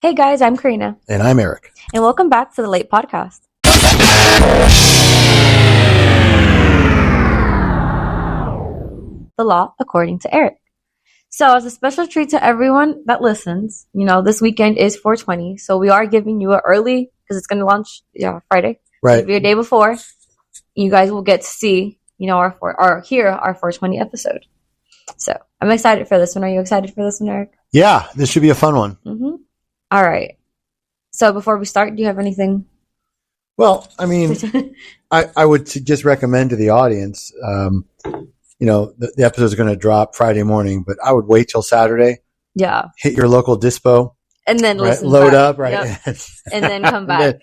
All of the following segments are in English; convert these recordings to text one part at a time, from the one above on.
Hey guys, I'm Karina. And I'm Eric. And welcome back to the Late Podcast. The Law According to Eric. So as a special treat to everyone that listens, this weekend is 420. So we are giving you an early, because it's going to launch Friday. Right. So it'll be a day before. You guys will get to see, hear our 420 episode. So I'm excited for this one. Are you excited for this one, Eric? Yeah, this should be a fun one. Mm-hmm. All right. So before we start, do you have anything? Well, I mean, I would just recommend to the audience, the episodes are going to drop Friday morning, but I would wait till Saturday. Yeah. Hit your local dispo. And then listen load back. up, right? Yep. And then come back.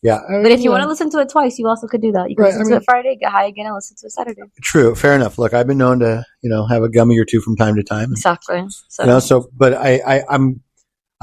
Yeah. But if you want to listen to it twice, you also could do that. You can listen to it Friday, get high again, and listen to it Saturday. True. Fair enough. Look, I've been known to, have a gummy or two from time to time. Exactly. So, but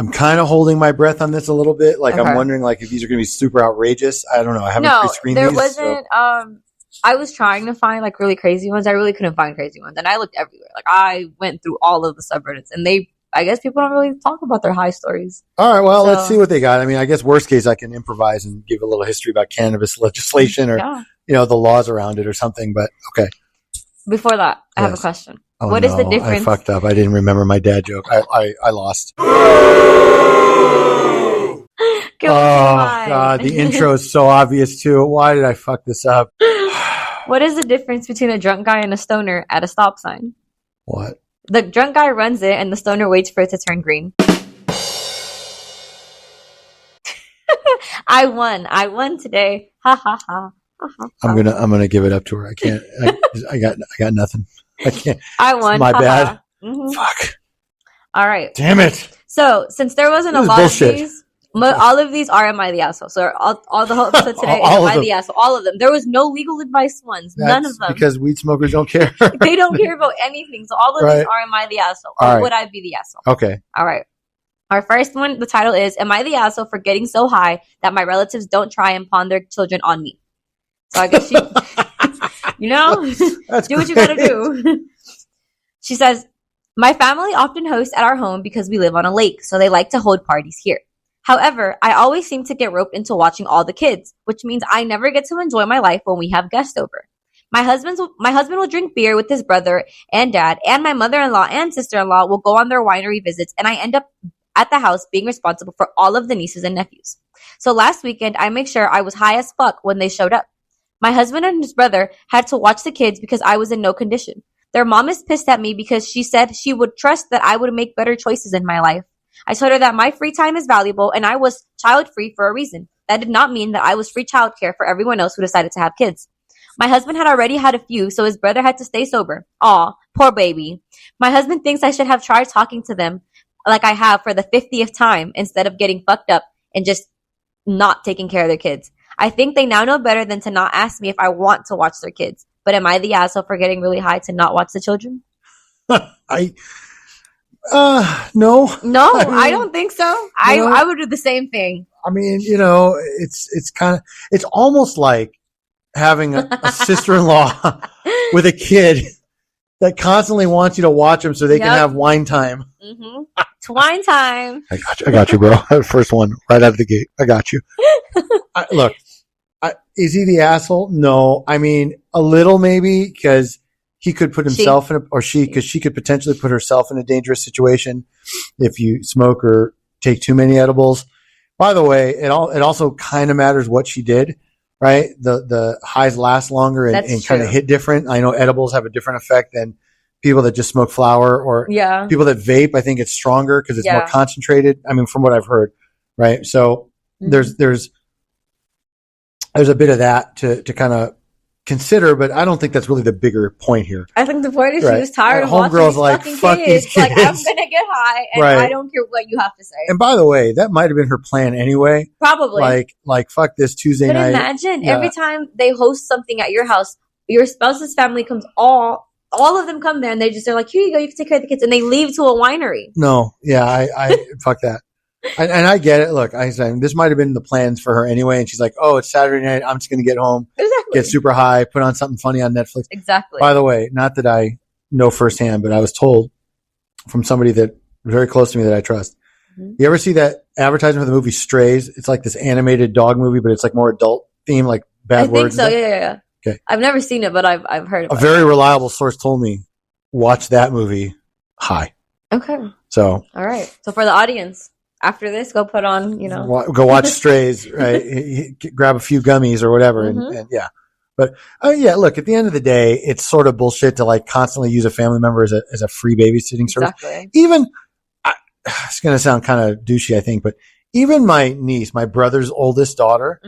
I'm kind of holding my breath on this a little bit. Like, okay. I'm wondering, if these are going to be super outrageous. I don't know. I haven't pre-screened these. No, there wasn't. So. I was trying to find, really crazy ones. I really couldn't find crazy ones. And I looked everywhere. I went through all of the subreddits. And I guess people don't really talk about their high stories. All right. Well, let's see what they got. I mean, I guess worst case, I can improvise and give a little history about cannabis legislation or, the laws around it or something. But, okay. Before that, I have a question. Oh, what is the difference? I fucked up. I didn't remember my dad joke. I lost. God, the intro is so obvious too. Why did I fuck this up? What is the difference between a drunk guy and a stoner at a stop sign? What? The drunk guy runs it and the stoner waits for it to turn green. I won today. Ha ha ha. I'm gonna give it up to her. I can't. I got nothing. I can't. I won. It's my bad. Mm-hmm. Fuck. All right. Damn it. So since there wasn't a lot of these, all of these are Am I the Asshole? So all the whole episode today is Am I the Asshole? All of them. There was no legal advice ones. None of them. Because weed smokers don't care. They don't care about anything. So all of these are Am I the Asshole? Or would I be the asshole? Okay. All right. Our first one, the title is Am I the Asshole for getting so high that my relatives don't try and pawn their children on me? So I guess do what you gotta do. She says, my family often hosts at our home because we live on a lake, so they like to hold parties here. However, I always seem to get roped into watching all the kids, which means I never get to enjoy my life when we have guests over. My husband will drink beer with his brother and dad, and my mother-in-law and sister-in-law will go on their winery visits, and I end up at the house being responsible for all of the nieces and nephews. So last weekend, I made sure I was high as fuck when they showed up. My husband and his brother had to watch the kids because I was in no condition. Their mom is pissed at me because she said she would trust that I would make better choices in my life. I told her that my free time is valuable and I was child-free for a reason. That did not mean that I was free childcare for everyone else who decided to have kids. My husband had already had a few, so his brother had to stay sober. Aw, poor baby. My husband thinks I should have tried talking to them like I have for the 50th time instead of getting fucked up and just not taking care of their kids. I think they now know better than to not ask me if I want to watch their kids. But am I the asshole for getting really high to not watch the children? No. No, I don't think so. I would do the same thing. I mean, it's almost like having a sister-in-law with a kid that constantly wants you to watch them so they can have wine time. Mm-hmm. It's wine time. I got you, bro. First one right out of the gate. I got you. Look, is he the asshole? No. I mean, a little maybe, because he could put himself because she could potentially put herself in a dangerous situation if you smoke or take too many edibles. By the way, it also kind of matters what she did, right? The highs last longer and kind of hit different. I know edibles have a different effect than people that just smoke flower or people that vape. I think it's stronger because it's more concentrated. I mean, from what I've heard, right? So there's a bit of that to kind of consider, but I don't think that's really the bigger point here. I think the point is she was tired of watching these fucking kids. Like, I'm gonna get high, and I don't care what you have to say. And by the way, that might have been her plan anyway. Probably. Like fuck this Tuesday night. But imagine every time they host something at your house, your spouse's family comes all of them come there, and they just are like, here you go, you can take care of the kids, and they leave to a winery. No, I fuck that. And I get it. Look, this might have been the plans for her anyway. And she's like, oh, it's Saturday night. I'm just going to get home, get super high, put on something funny on Netflix. Exactly. By the way, not that I know firsthand, but I was told from somebody that very close to me that I trust You ever see that advertisement for the movie Strays? It's like this animated dog movie, but it's like more adult theme, like bad words. I think so. Yeah. Okay. I've never seen it, but I've heard of it. A very reliable source told me, watch that movie. Hi. Okay. So. All right. So for the audience, after this, go put on, go watch Strays, right? Grab a few gummies or whatever. And yeah. But look, at the end of the day, it's sort of bullshit to like constantly use a family member as a free babysitting service. Exactly. Even, it's going to sound kind of douchey, I think, but even my niece, my brother's oldest daughter,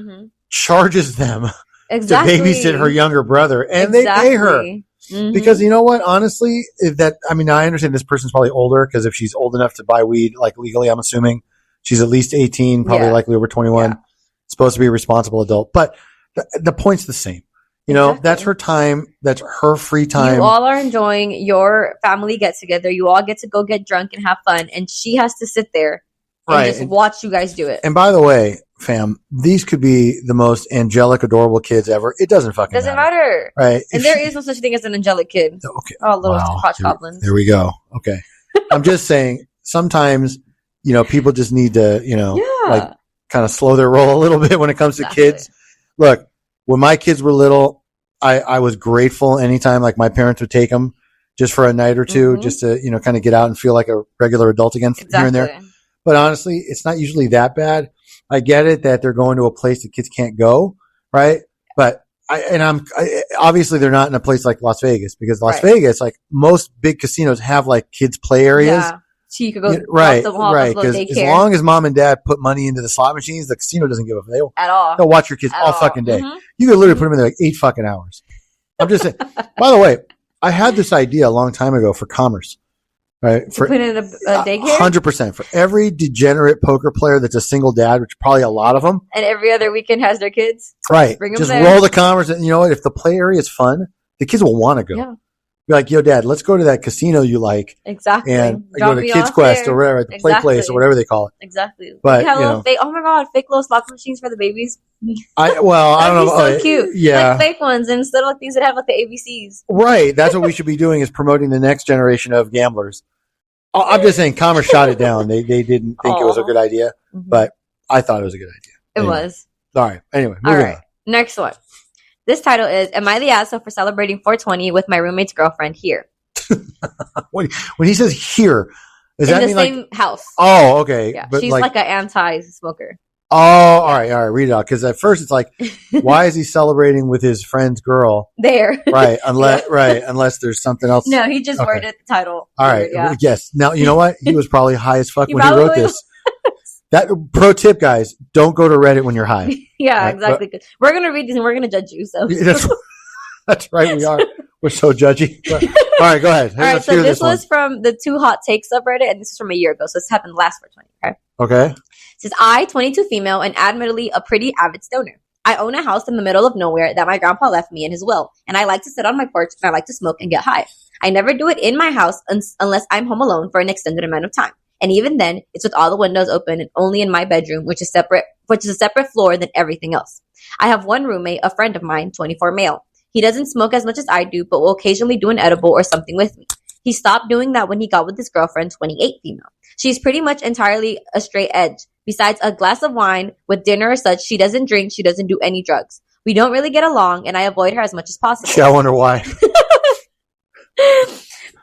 charges them to babysit her younger brother, and they pay her. Because you know what? Honestly, I understand this person's probably older, because if she's old enough to buy weed, like legally, I'm assuming she's at least 18, probably likely over 21, supposed to be a responsible adult. But the point's the same. That's her time. That's her free time. You all are enjoying your family get together. You all get to go get drunk and have fun, and she has to sit there and just watch you guys do it. And by the way, fam, these could be the most angelic, adorable kids ever. It doesn't matter. Right. And there is no such thing as an angelic kid. Okay. Oh, little crotch goblins. There we go. Okay. I'm just saying, sometimes, people just need to, like kind of slow their roll a little bit when it comes to kids. Look, when my kids were little, I was grateful anytime like my parents would take them just for a night or two, just to, kind of get out and feel like a regular adult again here and there. But honestly, it's not usually that bad. I get it that they're going to a place that kids can't go, right? But obviously they're not in a place like Las Vegas, because Las Vegas, like most big casinos, have like kids play areas. Yeah. So you could go right. Because as long as mom and dad put money into the slot machines, the casino doesn't give a fuck. At all. They'll watch your kids all fucking day. You could literally put them in there like 8 fucking hours. I'm just saying. By the way, I had this idea a long time ago for Commerce. Right. For put in a daycare? 100%. For every degenerate poker player that's a single dad, which probably a lot of them. And every other weekend has their kids. Right. Bring them just there. Roll the Commerce. And you know what? If the play area is fun, the kids will want to go. Yeah. Be like, yo, dad, let's go to that casino you like. Exactly. And go to Kids Quest or whatever, the play place or whatever they call it. Exactly. But oh my god, fake little slot machines for the babies. I don't know. So cute. Yeah. Like fake ones instead of like these that have like the ABCs. Right. That's what we should be doing, is promoting the next generation of gamblers. I'm just saying, Commerce shot it down. They didn't think it was a good idea, but I thought it was a good idea. It was. All right. Anyway, moving on. Next one. This title is, Am I the asshole for celebrating 420 with my roommate's girlfriend here? When he says here, does that mean in the same house? Oh, okay. Yeah, but she's like an anti-smoker. Oh, all right. Read it out. Because at first it's like, why is he celebrating with his friend's girl? Right. Unless there's something else. No, he just worded the title. All right. Yeah. Yes. Now, you know what? He was probably high as fuck when he wrote this. That pro tip, guys, don't go to Reddit when you're high. Yeah, right? Exactly. But we're going to read these and we're going to judge you. So that's right. We are. We're so judgy. But, all right, go ahead. All right. So this was from the Two Hot Takes subreddit, and this is from a year ago. So this happened last 420. Okay. It says, I, 22 female, and admittedly a pretty avid stoner. I own a house in the middle of nowhere that my grandpa left me in his will, and I like to sit on my porch and I like to smoke and get high. I never do it in my house unless I'm home alone for an extended amount of time. And even then, it's with all the windows open and only in my bedroom, which is a separate floor than everything else. I have one roommate, a friend of mine, 24 male. He doesn't smoke as much as I do, but will occasionally do an edible or something with me. He stopped doing that when he got with his girlfriend, 28 female. She's pretty much entirely a straight edge. Besides a glass of wine with dinner or such, she doesn't drink, she doesn't do any drugs. We don't really get along, and I avoid her as much as possible. I wonder why.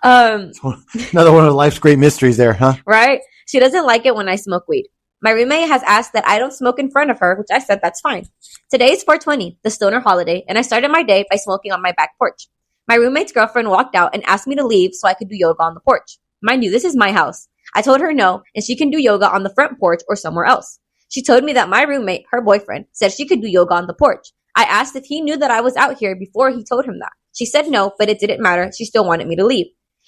Another one of life's great mysteries there, huh? Right? She doesn't like it when I smoke weed. My roommate has asked that I don't smoke in front of her, which I said that's fine. Today is 420, the stoner holiday, and I started my day by smoking on my back porch. My roommate's girlfriend walked out and asked me to leave so I could do yoga on the porch. Mind you, this is my house. I told her no, and she can do yoga on the front porch or somewhere else. She told me that my roommate, her boyfriend, said she could do yoga on the porch. I asked if he knew that I was out here before he told him that. She said no, but it didn't matter. She still wanted me to leave.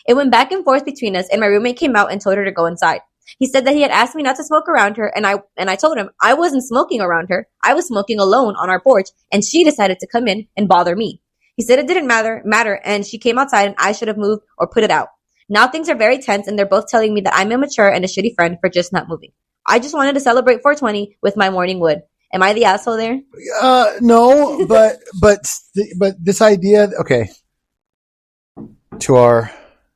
It went back and forth between us, and my roommate came out and told her to go inside. He said that he had asked me not to smoke around her, and I told him I wasn't smoking around her. I was smoking alone on our porch, and she decided to come in and bother me. He said it didn't matter, and she came outside and I should have moved or put it out. Now things are very tense, and they're both telling me that I'm immature and a shitty friend for just not moving. I just wanted to celebrate 420 with my morning wood. Am I the asshole there? No, but this idea, okay. To our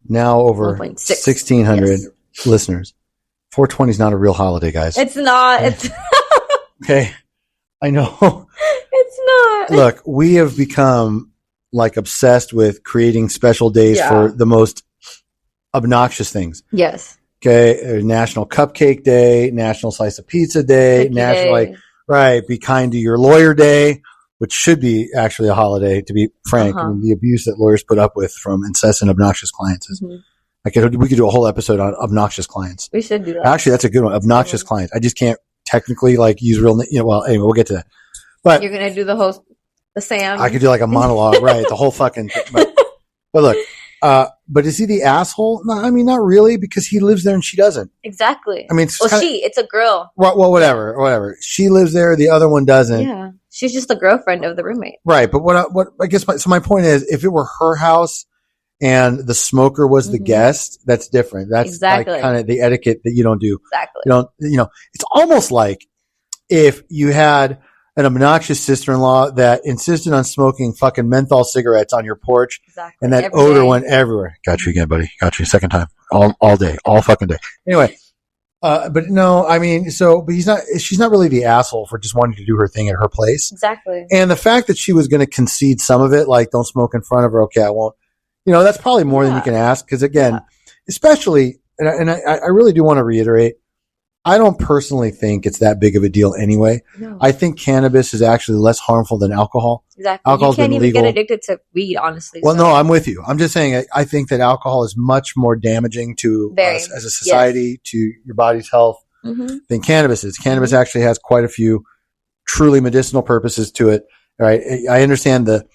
now over 1.6. 1,600 listeners, 420 is not a real holiday, guys. It's not. It's okay. I know. It's not. Look, we have become like obsessed with creating special days for the most obnoxious things. Yes. Okay. National Cupcake Day, National Slice of Pizza Day, National Be Kind to Your Lawyer Day, which should be actually a holiday, to be frank. I mean, the abuse that lawyers put up with from incessant, obnoxious clients is. We could do a whole episode on obnoxious clients. We should do that. Actually, that's a good one. Obnoxious clients. I just can't technically like use real. Well, anyway, we'll get to that. But you're gonna do the Sam. I could do like a monologue, right? The whole fucking thing. But look, but is he the asshole? No, I mean, not really, because he lives there and she doesn't. Exactly. I mean, it's a girl. Well, whatever. She lives there. The other one doesn't. Yeah, she's just the girlfriend of the roommate. Right. But what I guess my point is, if it were her house and the smoker was the guest, that's different. That's like kind of the etiquette that you don't do. Exactly. It's almost like if you had an obnoxious sister-in-law that insisted on smoking fucking menthol cigarettes on your porch, and that odor went everywhere. Got you again, buddy. Got you. Second time. All day. All fucking day. Anyway. But no, I mean, but she's not really the asshole for just wanting to do her thing at her place. Exactly. And the fact that she was going to concede some of it, like don't smoke in front of her. Okay, I won't. That's probably more than you can ask. Because again, especially, and I really do want to reiterate, I don't personally think it's that big of a deal anyway. No. I think cannabis is actually less harmful than alcohol. Exactly. Alcohol's you can't even get addicted to weed, honestly. Well, no, I'm with you. I'm just saying I think that alcohol is much more damaging to us as a society, to your body's health, than cannabis is. Cannabis actually has quite a few truly medicinal purposes to it. Right? I understand the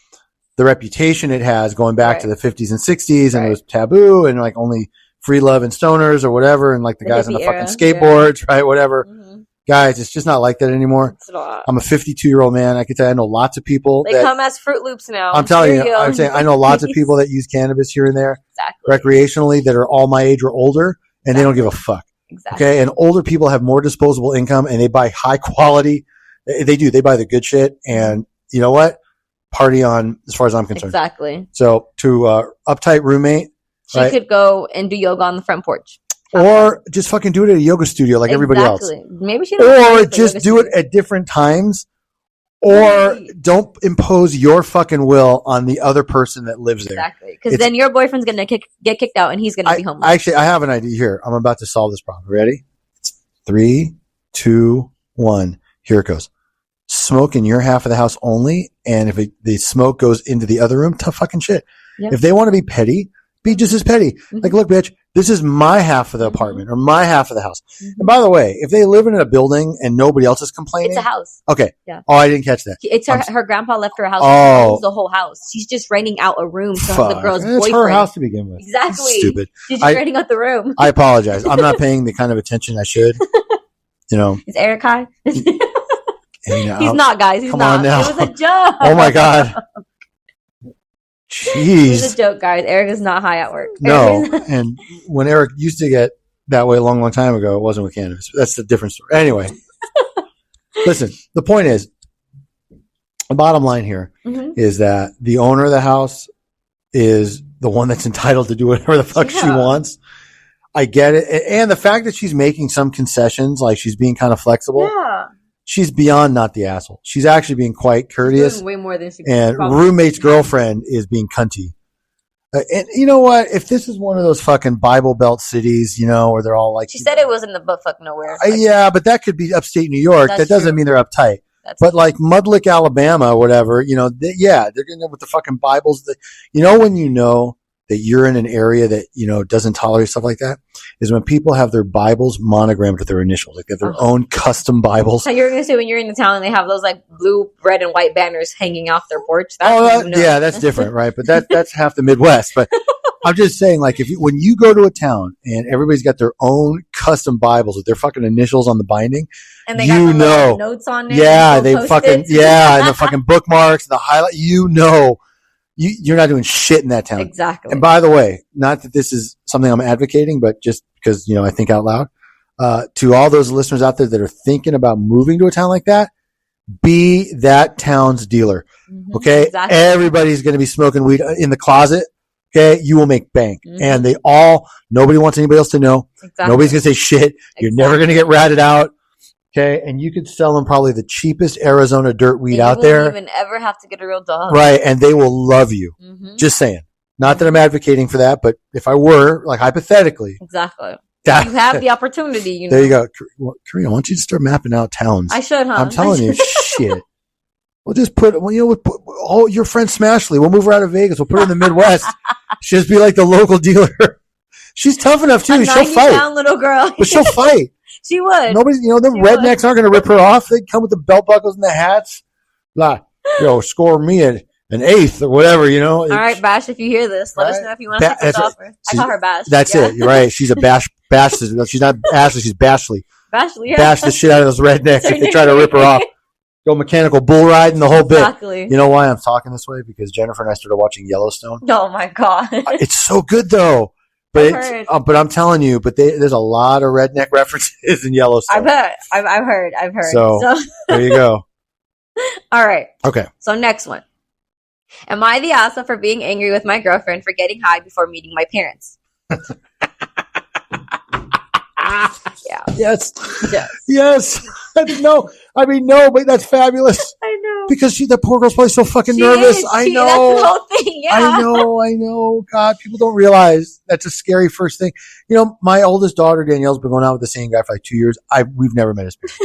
reputation it has going back to the 50s and 60s, and it was taboo and like only free love and stoners or whatever, and like the guys on the fucking skateboards, right? Whatever. Guys, it's just not like that anymore. It's not. I'm a 52-year-old man. I can tell you I know lots of people. They come as Fruit Loops now. I'm telling you, I'm saying I know lots of people that use cannabis here and there recreationally that are all my age or older, and they don't give a fuck. Exactly. Okay, and older people have more disposable income, and they buy high quality. They do. They buy the good shit, and you know what? Party on, as far as I'm concerned. Exactly. So to uptight roommate, she could go and do yoga on the front porch. Or just fucking do it at a yoga studio like everybody else. Maybe she or just do it at different times. Or don't impose your fucking will on the other person that lives there. Exactly. Because then your boyfriend's going to get kicked out and he's going to be homeless. Actually, I have an idea here. I'm about to solve this problem. Ready? 3, 2, 1. Here it goes. Smoke in your half of the house only. And if the smoke goes into the other room, tough fucking shit. Yep. If they want to be petty, be just as petty. Like, look, bitch, this is my half of the apartment or my half of the house. And by the way, if they live in a building and nobody else is complaining. It's a house. Okay. Yeah. Oh, I didn't catch that. It's her grandpa left her a house. She owns the whole house. She's just renting out a room to the girl's boyfriend. It's her house to begin with. Exactly. Stupid. She's just renting out the room. I apologize. I'm not paying the kind of attention I should. Is Eric high? He's not, guys. He's Come not. on now. It was a joke. Oh my God. Jeez. It's a joke, guys. Eric is not high at work. No. And when Eric used to get that way a long, long time ago, it wasn't with cannabis. That's a different story. Anyway, listen, the point is, the bottom line here is that the owner of the house is the one that's entitled to do whatever the fuck she wants. I get it. And the fact that she's making some concessions, like she's being kind of flexible. Yeah. She's beyond not the asshole. She's actually being quite courteous. She's doing way more than she and roommate's girlfriend is being cunty. And you know what? If this is one of those fucking Bible Belt cities, where they're all like... She said it was in the buttfuck nowhere. Yeah, but that could be upstate New York. That doesn't mean they're uptight. But like Mudlick, Alabama, or whatever, they're getting there with the fucking Bibles. When you know that you're in an area that, doesn't tolerate stuff like that, is when people have their Bibles monogrammed with their initials. Like they have their own custom Bibles. So you're going to say when you're in the town and they have those like blue, red, and white banners hanging off their porch? Yeah, that's different, right? But that's half the Midwest. But I'm just saying, like, when you go to a town and everybody's got their own custom Bibles with their fucking initials on the binding, and they got the notes on it. Yeah, they fucking, and the fucking bookmarks, and the highlight, you're not doing shit in that town. Exactly. And by the way, not that this is something I'm advocating, but just because, I think out loud, to all those listeners out there that are thinking about moving to a town like that, be that town's dealer. Okay. Exactly. Everybody's going to be smoking weed in the closet okay, you will make bank. Mhm. And nobody wants anybody else to know. Exactly. Nobody's going to say shit. You're never going to get ratted out. Okay. And you could sell them probably the cheapest Arizona dirt weed out there. You won't even ever have to get a real dog. Right. And they will love you. Mm-hmm. Just saying. Not that I'm advocating for that, but if I were, like hypothetically. Exactly. You have the opportunity, you know. There you go. Well, Karina, I want you to start mapping out towns. I should, huh? I'm telling you, shit. We'll just we'll put all your friend Smashley. We'll move her out of Vegas. We'll put her in the Midwest. She'll just be like the local dealer. She's tough enough too. She'll fight. 90-pound little girl. But she'll fight. She would. Nobody, the rednecks aren't going to rip her off. They come with the belt buckles and the hats. Like, score me an eighth or whatever, All right, Bash, if you hear this, let us know if you want to take this offer. I call her Bash. That's it. You're right. She's a Bash. She's not Ashley. She's Bashley. Bashley, yeah. Bash the shit out of those rednecks if they try to rip her off. Go mechanical bull riding the whole bit. Exactly. You know why I'm talking this way? Because Jennifer and I started watching Yellowstone. Oh my God. It's so good though. But but I'm telling you, there's a lot of redneck references in Yellowstone. I bet. I've heard. So there you go. All right. Okay. So next one. Am I the asshole for being angry with my girlfriend for getting high before meeting my parents? Yeah. Yes. No. I mean, no, but that's fabulous. I know. Because that poor girl's probably so fucking nervous. I know. That's the whole thing. Yeah. I know. God, people don't realize that's a scary first thing. My oldest daughter, Danielle's been going out with the same guy for like 2 years. We've never met his parents.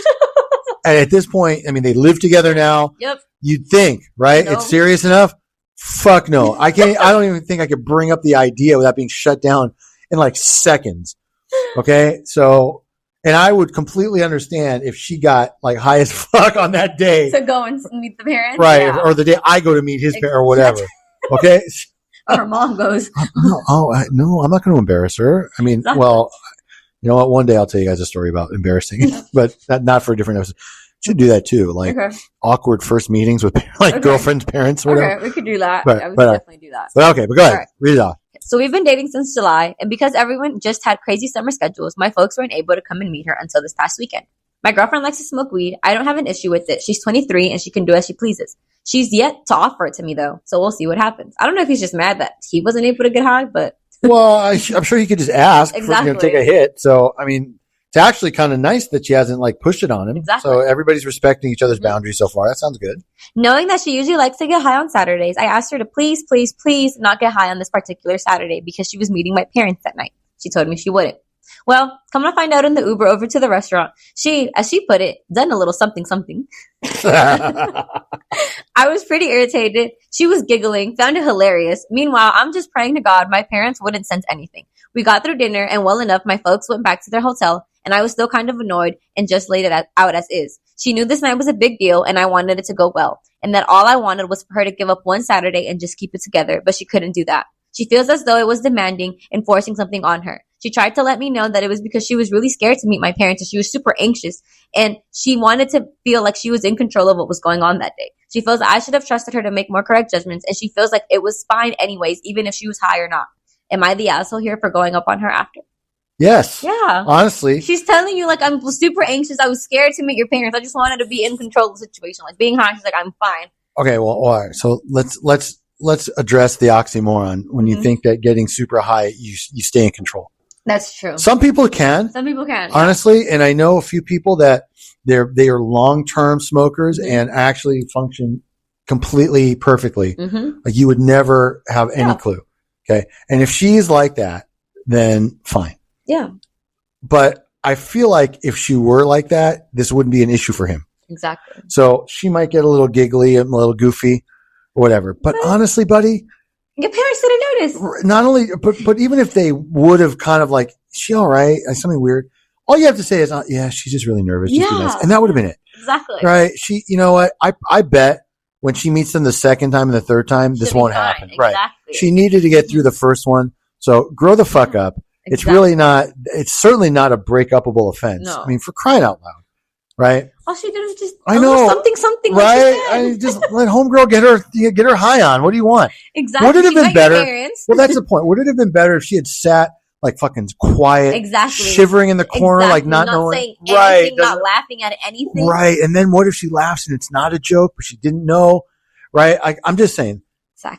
And at this point, I mean, they live together now. Yep. You'd think, right? It's serious enough. Fuck no. I don't even think I could bring up the idea without being shut down in like seconds. Okay. So, and I would completely understand if she got like high as fuck on that day. To go and meet the parents. Right. Yeah. Or the day I go to meet his parent or whatever. Okay. Or her mom goes. No, I'm not going to embarrass her. I mean, well, you know what? One day I'll tell you guys a story about embarrassing, but not for a different episode. Should do that too. Like awkward first meetings with girlfriends, parents, whatever. Okay, we could do that. But, yeah, we could definitely do that. But okay, but go ahead. Right. Read it off. So we've been dating since July, and because everyone just had crazy summer schedules, my folks weren't able to come and meet her until this past weekend. My girlfriend likes to smoke weed. I don't have an issue with it. She's 23 and she can do as she pleases. She's yet to offer it to me though, so we'll see what happens. I don't know if he's just mad that he wasn't able to get high, but well, I'm sure he could just ask for, take a hit. So I mean, it's actually kind of nice that she hasn't like pushed it on him. Exactly. So everybody's respecting each other's boundaries so far. That sounds good. Knowing that she usually likes to get high on Saturdays, I asked her to please not get high on this particular Saturday because she was meeting my parents that night. She told me she wouldn't. Well, come to find out in the Uber over to the restaurant, she, as she put it, done a little something. I was pretty irritated. She was giggling, found it hilarious. Meanwhile, I'm just praying to God my parents wouldn't sense anything. We got through dinner, and well enough, my folks went back to their hotel, and I was still kind of annoyed and just laid it out as is. She knew this night was a big deal, and I wanted it to go well, and that all I wanted was for her to give up one Saturday and just keep it together, but she couldn't do that. She feels as though it was demanding and forcing something on her. She tried to let me know that it was because she was really scared to meet my parents and she was super anxious and she wanted to feel like she was in control of what was going on that day. She feels I should have trusted her to make more correct judgments and she feels like it was fine anyways, even if she was high or not. Am I the asshole here for going up on her after? Yes. Yeah. Honestly. She's telling you like, I'm super anxious. I was scared to meet your parents. I just wanted to be in control of the situation. Like being high, she's like, I'm fine. Okay, well, all right. So let's address the oxymoron when you think that getting super high, you stay in control. That's true. Some people can. Honestly, and I know a few people that they are long-term smokers and actually function completely perfectly. Like you would never have any clue. Okay. And if she's like that, then fine. Yeah. But I feel like if she were like that, this wouldn't be an issue for him. Exactly. So she might get a little giggly and a little goofy or whatever. But honestly, buddy, your parents didn't notice. Not only, but even if they would have kind of like, is she all right? Something weird. All you have to say is, yeah, she's just really nervous. Just be nice. And that would have been it. Exactly. Right. She, you know what? I bet when she meets them the second time and the third time, this won't happen. Exactly. Right. She needed to get through the first one. So grow the fuck up. Exactly. It's certainly not a break-upable offense. No. I mean, for crying out loud. Right. All she did was just something. Right. I just let homegirl get her high on. What do you want? Exactly. Would it have been better? Well, that's the point. Would it have been better if she had sat like fucking quiet, shivering in the corner, like not knowing, saying anything, not laughing at anything, right? And then what if she laughs and it's not a joke, but she didn't know, right? I'm just saying,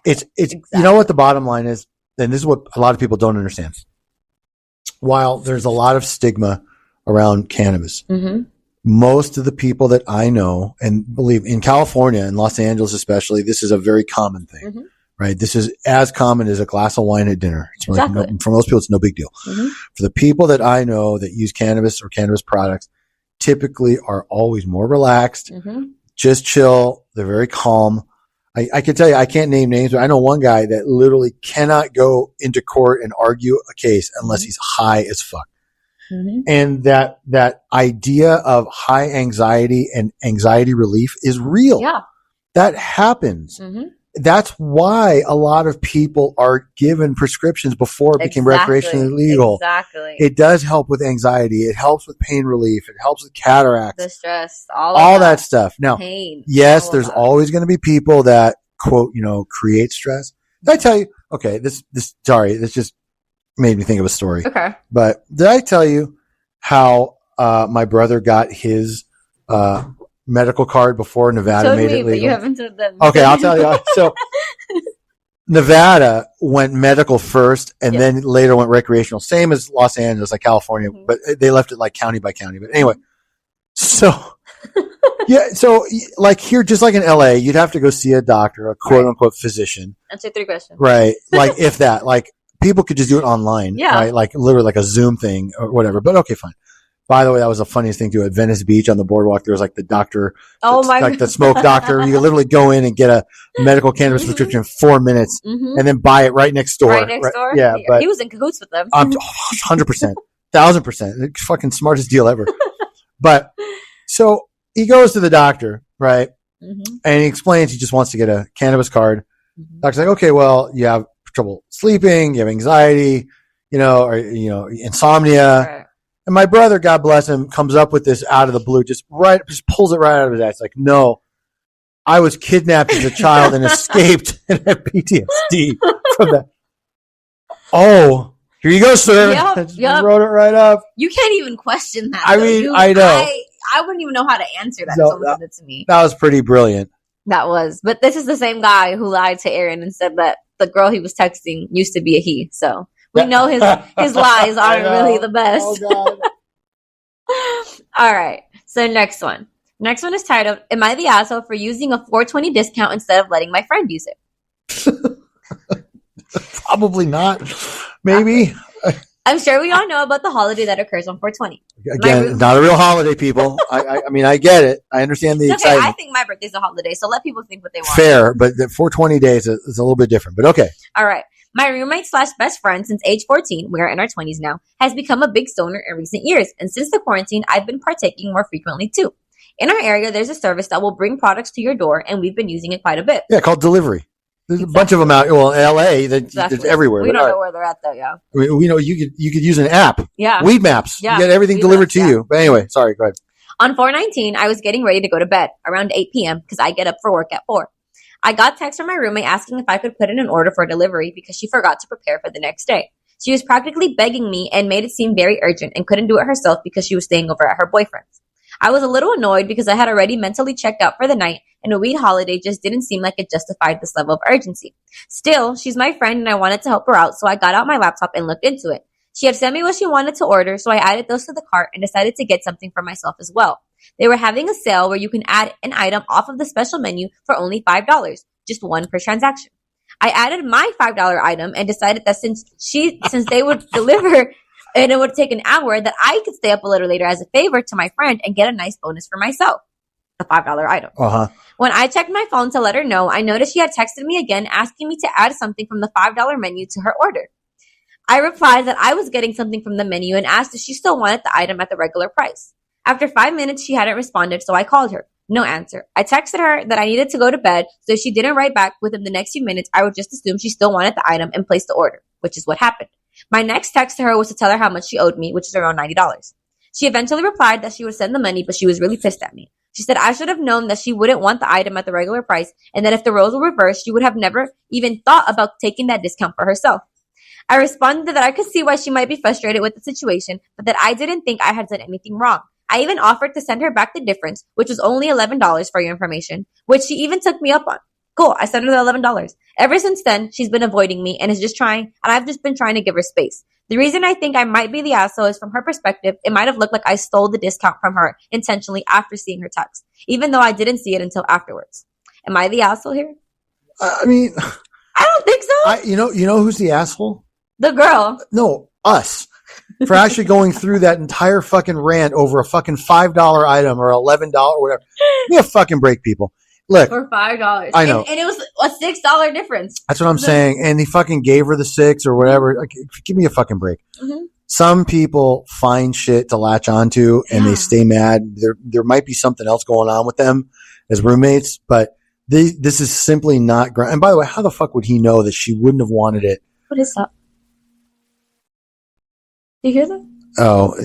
it's you know what the bottom line is? and this is what a lot of people don't understand. While there's a lot of stigma around cannabis, most of the people that I know and believe in California and Los Angeles, especially, this is a very common thing, right? This is as common as a glass of wine at dinner. It's really for most people, it's no big deal. For the people that I know that use cannabis or cannabis products, typically are always more relaxed, just chill. They're very calm. I can tell you, I can't name names, but I know one guy that literally cannot go into court and argue a case unless he's high as fuck. And that idea of high anxiety and anxiety relief is real. Yeah. That happens. That's why a lot of people are given prescriptions before it became recreationally legal. Exactly. It does help with anxiety. It helps with pain relief. It helps with cataracts. The stress, all that stuff. Now, pain, yes, there's always going to be people that quote, create stress. Did I tell you? Okay, this just made me think of a story. Okay. But did I tell you how my brother got his medical card before Nevada made it legal? But you haven't told them. Okay, I'll tell you. So Nevada went medical first and then later went recreational. Same as Los Angeles, like California, but they left it like county by county. But anyway, so so like here, just like in LA, you'd have to go see a doctor, a quote unquote physician. Answer 3 questions. Right. Like if that, like people could just do it online. Yeah. Right? Like literally like a Zoom thing or whatever. But okay, fine. By the way, that was the funniest thing too. At Venice Beach on the boardwalk, there was like the doctor, the smoke doctor. You could literally go in and get a medical cannabis prescription in 4 minutes and then buy it right next door. Right next door? Yeah. But he was in cahoots with them. 100%, 1000%. Fucking smartest deal ever. But so he goes to the doctor, right? And he explains he just wants to get a cannabis card. Doctor's like, okay, well, you have trouble sleeping, you have anxiety, or insomnia. Right. And my brother, God bless him, comes up with this out of the blue, just pulls it right out of his ass. It's like, no, I was kidnapped as a child and escaped and have PTSD from that. Oh, here you go, sir. Yep. Wrote it right up. You can't even question that. I mean, I know. I wouldn't even know how to answer that if someone said it to me. That was pretty brilliant. That was. But this is the same guy who lied to Aaron and said that the girl he was texting used to be a he. So we know his lies aren't really the best. Oh, God. All right. So next one. Next one is titled, Am I the asshole for using a 420 discount instead of letting my friend use it? Probably not. Maybe. I'm sure we all know about the holiday that occurs on 420. Again, not a real holiday, people. I mean, I get it. I understand the excitement. I think my birthday's a holiday, so let people think what they want. Fair, but the 420 days is a little bit different, but okay. All right. My roommate / best friend since age 14, we are in our 20s now, has become a big stoner in recent years. And since the quarantine, I've been partaking more frequently too. In our area, there's a service that will bring products to your door, and we've been using it quite a bit. Yeah, called delivery. There's a bunch of them out. Well, in LA, there's everywhere. We don't know where they're at though, yeah. We know you could use an app. Yeah. Weed Maps. Yeah. You get everything delivered to you. But anyway, sorry, go ahead. On 4/19, I was getting ready to go to bed around 8 p.m. because I get up for work at 4. I got text from my roommate asking if I could put in an order for delivery because she forgot to prepare for the next day. She was practically begging me and made it seem very urgent and couldn't do it herself because she was staying over at her boyfriend's. I was a little annoyed because I had already mentally checked out for the night and a weed holiday just didn't seem like it justified this level of urgency. Still, she's my friend and I wanted to help her out, so I got out my laptop and looked into it. She had sent me what she wanted to order, so I added those to the cart and decided to get something for myself as well. They were having a sale where you can add an item off of the special menu for only $5, just one per transaction. I added my $5 item and decided that since they would deliver and it would take an hour, that I could stay up a little later as a favor to my friend and get a nice bonus for myself. The $5 item. When I checked my phone to let her know, I noticed she had texted me again asking me to add something from the $5 menu to her order. I replied that I was getting something from the menu and asked if she still wanted the item at the regular price. After 5 minutes, she hadn't responded, so I called her. No answer. I texted her that I needed to go to bed, so if she didn't write back within the next few minutes, I would just assume she still wanted the item and place the order, which is what happened. My next text to her was to tell her how much she owed me, which is around $90. She eventually replied that she would send the money, but she was really pissed at me. She said I should have known that she wouldn't want the item at the regular price and that if the roles were reversed, she would have never even thought about taking that discount for herself. I responded that I could see why she might be frustrated with the situation, but that I didn't think I had done anything wrong. I even offered to send her back the difference, which was only $11 for your information, which she even took me up on. Cool. I sent her the $11. Ever since then, she's been avoiding me and I've just been trying to give her space. The reason I think I might be the asshole is from her perspective, it might have looked like I stole the discount from her intentionally after seeing her text, even though I didn't see it until afterwards. Am I the asshole here? I mean, I don't think so. You know who's the asshole? The girl. No, us. For actually going through that entire fucking rant over a fucking $5 item or $11 or whatever. Give me a fucking break, people. Look. For $5. I know. And it was a $6 difference. That's what I'm saying. And he fucking gave her the 6 or whatever. Like, give me a fucking break. Mm-hmm. Some people find shit to latch onto and they stay mad. There might be something else going on with them as roommates, but this is simply not. And by the way, how the fuck would he know that she wouldn't have wanted it? What is that? Did you hear that? Oh,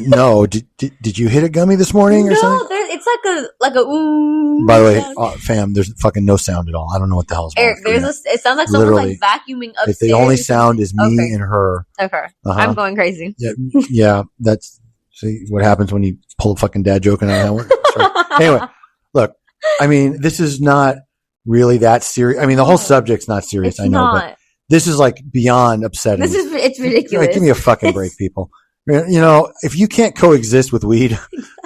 no. Did you hit a gummy this morning or something? No, it's like a ooh. By the way, fam, there's fucking no sound at all. I don't know what the hell is wrong. Eric, it sounds like someone's like vacuuming upstairs. The only sound is me and her. Okay. I'm going crazy. Yeah, that's see what happens when you pull a fucking dad joke and that work. Anyway, look, I mean, this is not really that serious. I mean, the whole subject's not serious, it's I know, not. But this is like beyond upsetting. It's ridiculous. Like, give me a fucking break, people. You know, if you can't coexist with weed,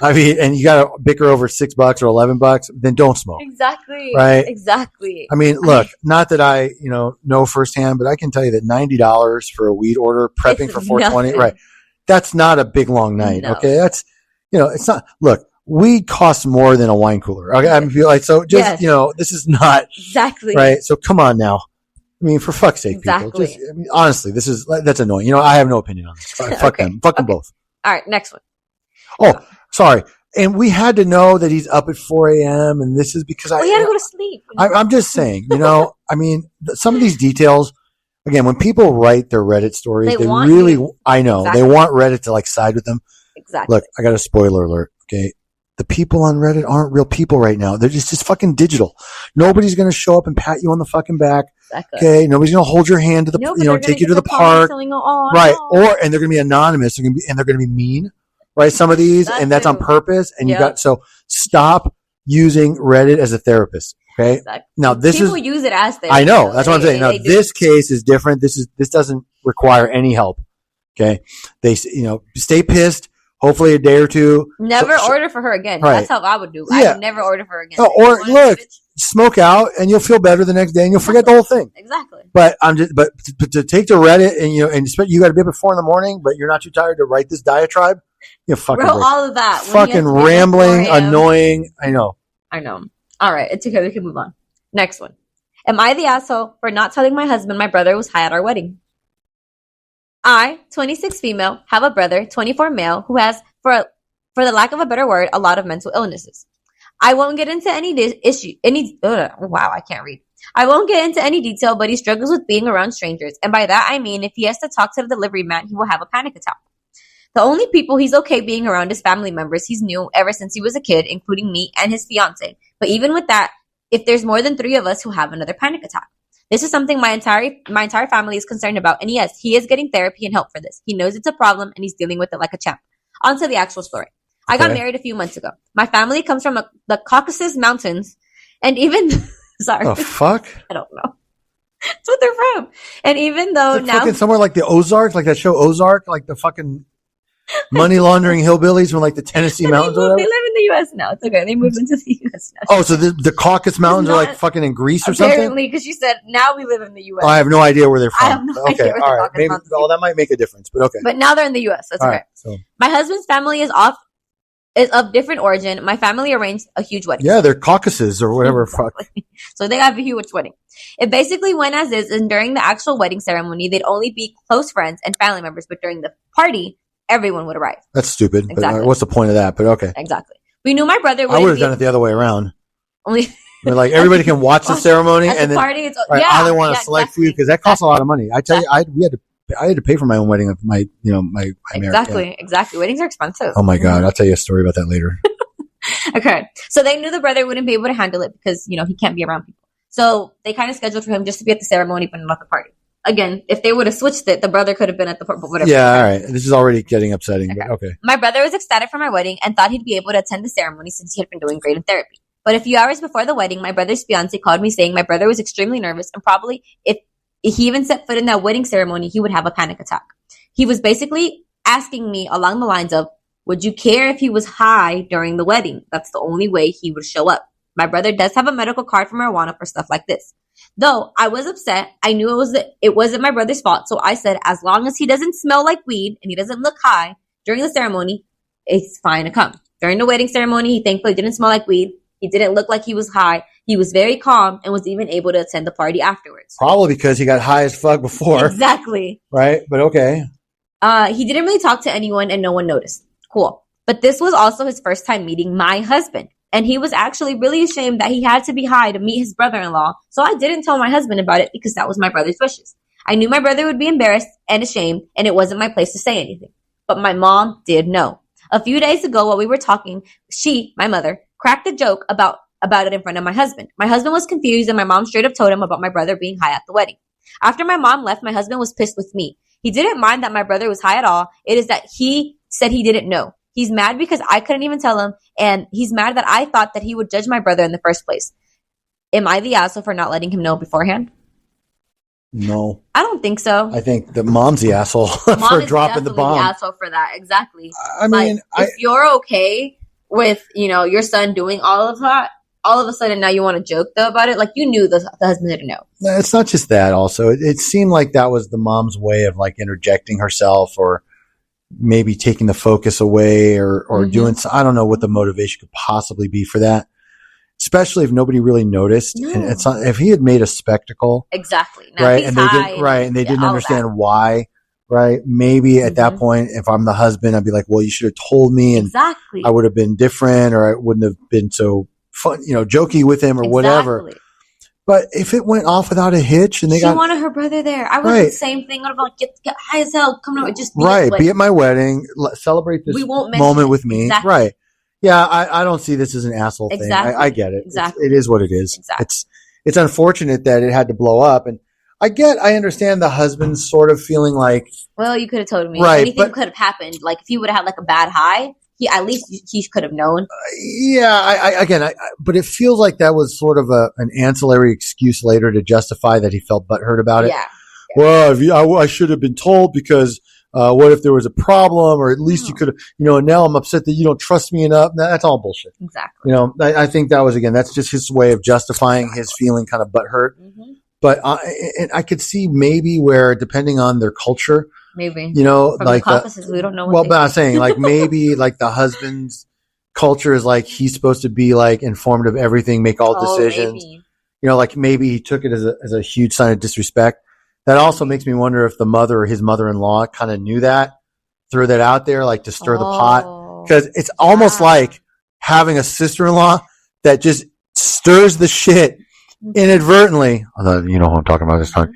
I mean, and you got to bicker over $6 or $11, then don't smoke. Exactly. Right. Exactly. I mean, look, not that I, know firsthand, but I can tell you that $90 for a weed order, prepping for 420, nothing. right? That's not a big long night. No. Okay. That's, it's not, look, weed costs more than a wine cooler. Okay. I feel like, so just, this is not exactly right. So come on now. I mean, for fuck's sake, exactly. people. Honestly, that's annoying. I have no opinion on this. Fuck them. Fuck them both. All right, next one. Oh, sorry. And we had to know that he's up at 4 a.m. and this is because he had to go to sleep. I'm just saying, I mean, some of these details, again, when people write their Reddit stories, they really, I know, exactly. They want Reddit to like side with them. Exactly. Look, I got a spoiler alert. Okay. The people on Reddit aren't real people right now. They're just fucking digital. Nobody's going to show up and pat you on the fucking back. Exactly. Okay. Nobody's going to hold your hand to the, take you to the park. Right. And they're going to be anonymous. They're going to be mean. Right. Some of these, and that's on purpose. And so stop using Reddit as a therapist. Okay. Exactly. Now people use it as therapy. I know. That's what I'm saying. Now this case is different. This doesn't require any help. Okay. They, stay pissed. Hopefully a day or two. Never order for her again. Right. That's how I would do. I would never order for her again. Or look, smoke out and you'll feel better the next day and you'll forget the whole thing. Exactly. But to take to Reddit and you got to be up at 4 a.m, but you're not too tired to write this diatribe. Fucking all of that. Fucking rambling, annoying. I know. All right. It's okay. We can move on. Next one. Am I the asshole for not telling my husband my brother was high at our wedding? I, 26 female, have a brother, 24 male, who has, for the lack of a better word, a lot of mental illnesses. I won't get into I can't read. I won't get into any detail, but he struggles with being around strangers. And by that, I mean, if he has to talk to the delivery man, he will have a panic attack. The only people he's okay being around is family members he's knew ever since he was a kid, including me and his fiance. But even with that, if there's more than 3 of us who have another panic attack. This is something my entire family is concerned about. And yes, he is getting therapy and help for this. He knows it's a problem and he's dealing with it like a champ. On to the actual story. I got married a few months ago. My family comes from the Caucasus Mountains. And even, sorry. The fuck? I don't know. That's what they're from. And even though now. Fucking somewhere like the Ozarks, like that show Ozark, like the fucking money laundering hillbillies from like the Tennessee mountains or whatever. They live in the U.S. now. It's okay. They moved into the U.S. now. Oh, so the Caucasus Mountains are like fucking in Greece or something? Apparently, because she said, now we live in the U.S. Oh, I have no idea where they're from. I have no idea where all right. Maybe, that might make a difference, but okay. But now they're in the U.S. That's okay. Right, so. My husband's family is of different origin. My family arranged a huge wedding. Yeah, they're Caucasus or whatever. Exactly. So they have a huge wedding. It basically went as is, and during the actual wedding ceremony, they'd only be close friends and family members, but during the party, everyone would arrive. That's stupid. Exactly. But what's the point of that? But okay. Exactly. We knew my brother would. I would have done it the other way around. Only like everybody can watch the ceremony and then party, I want to select for you because that costs a lot of money. I tell you, I had to pay for my own wedding of my marriage. Exactly. Weddings are expensive. Oh my God. I'll tell you a story about that later. Okay. So they knew the brother wouldn't be able to handle it because, he can't be around people. So they kind of scheduled for him just to be at the ceremony, but not at the party. Again, if they would have switched it, the brother could have been at the party, but whatever. Yeah, all right. This is already getting upsetting, but okay. My brother was ecstatic for my wedding and thought he'd be able to attend the ceremony since he had been doing great in therapy. But a few hours before the wedding, my brother's fiance called me saying my brother was extremely nervous and probably if he even set foot in that wedding ceremony, he would have a panic attack. He was basically asking me along the lines of, would you care if he was high during the wedding? That's the only way he would show up. My brother does have a medical card for marijuana for stuff like this. Though I was upset, I knew it wasn't my brother's fault, so I said as long as he doesn't smell like weed and he doesn't look high during the ceremony, it's fine to come. During the wedding ceremony, he thankfully didn't smell like weed. He didn't look like he was high. He was very calm and was even able to attend the party afterwards. Probably because he got high as fuck before. Exactly. Right? But okay. He didn't really talk to anyone and no one noticed. Cool. But this was also his first time meeting my husband. And he was actually really ashamed that he had to be high to meet his brother-in-law. So I didn't tell my husband about it because that was my brother's wishes. I knew my brother would be embarrassed and ashamed and it wasn't my place to say anything. But my mom did know. A few days ago while we were talking, she, my mother, cracked a joke about it in front of my husband. My husband was confused and my mom straight up told him about my brother being high at the wedding. After my mom left, my husband was pissed with me. He didn't mind that my brother was high at all. It is that he said he didn't know. He's mad because I couldn't even tell him, and he's mad that I thought that he would judge my brother in the first place. Am I the asshole for not letting him know beforehand? No. I don't think so. I think the mom's the asshole Mom for is dropping the bomb. The asshole for that, exactly. I mean, if you're okay with, your son doing all of that, all of a sudden now you want to joke though about it, like you knew the husband didn't know. It's not just that. Also, it seemed like that was the mom's way of like interjecting herself, or maybe taking the focus away, or doing. I don't know what the motivation could possibly be for that. Especially if nobody really noticed, and it's not, if he had made a spectacle, exactly, now, right? And they didn't, right? And they didn't understand why, right? Maybe at that point, if I'm the husband, I'd be like, "Well, you should have told me, and I would have been different, or I wouldn't have been so fun, jokey with him, or whatever." But if it went off without a hitch, and she wanted her brother there, I would do the same thing. I would have get high as hell, come on, just be at my wedding, celebrate this moment with me, right? Yeah, I don't see this as an asshole thing. I get it. Exactly. It is what it is. Exactly. It's unfortunate that it had to blow up. And I understand the husband's sort of feeling like, well, you could have told me. Right, anything could have happened. Like if he would have had like a bad high, he could have known. But it feels like that was sort of an ancillary excuse later to justify that he felt butthurt about it. Yeah. Well, I should have been told because what if there was a problem, or at least you could have, and now I'm upset that you don't trust me enough. That's all bullshit. Exactly. I think that was, again, that's just his way of justifying his feeling kind of butthurt. Mm-hmm. But and I could see maybe where, depending on their culture, maybe, from like the Caucasus, we don't know. But I'm saying like maybe like the husband's culture is like he's supposed to be like informed of everything, make all decisions. Maybe. Like maybe he took it as a huge sign of disrespect. That also makes me wonder if the mother or his mother-in-law kind of knew that, threw that out there, like to stir the pot. Because it's almost like having a sister-in-law that just stirs the shit inadvertently. You know who I'm talking about. It's not,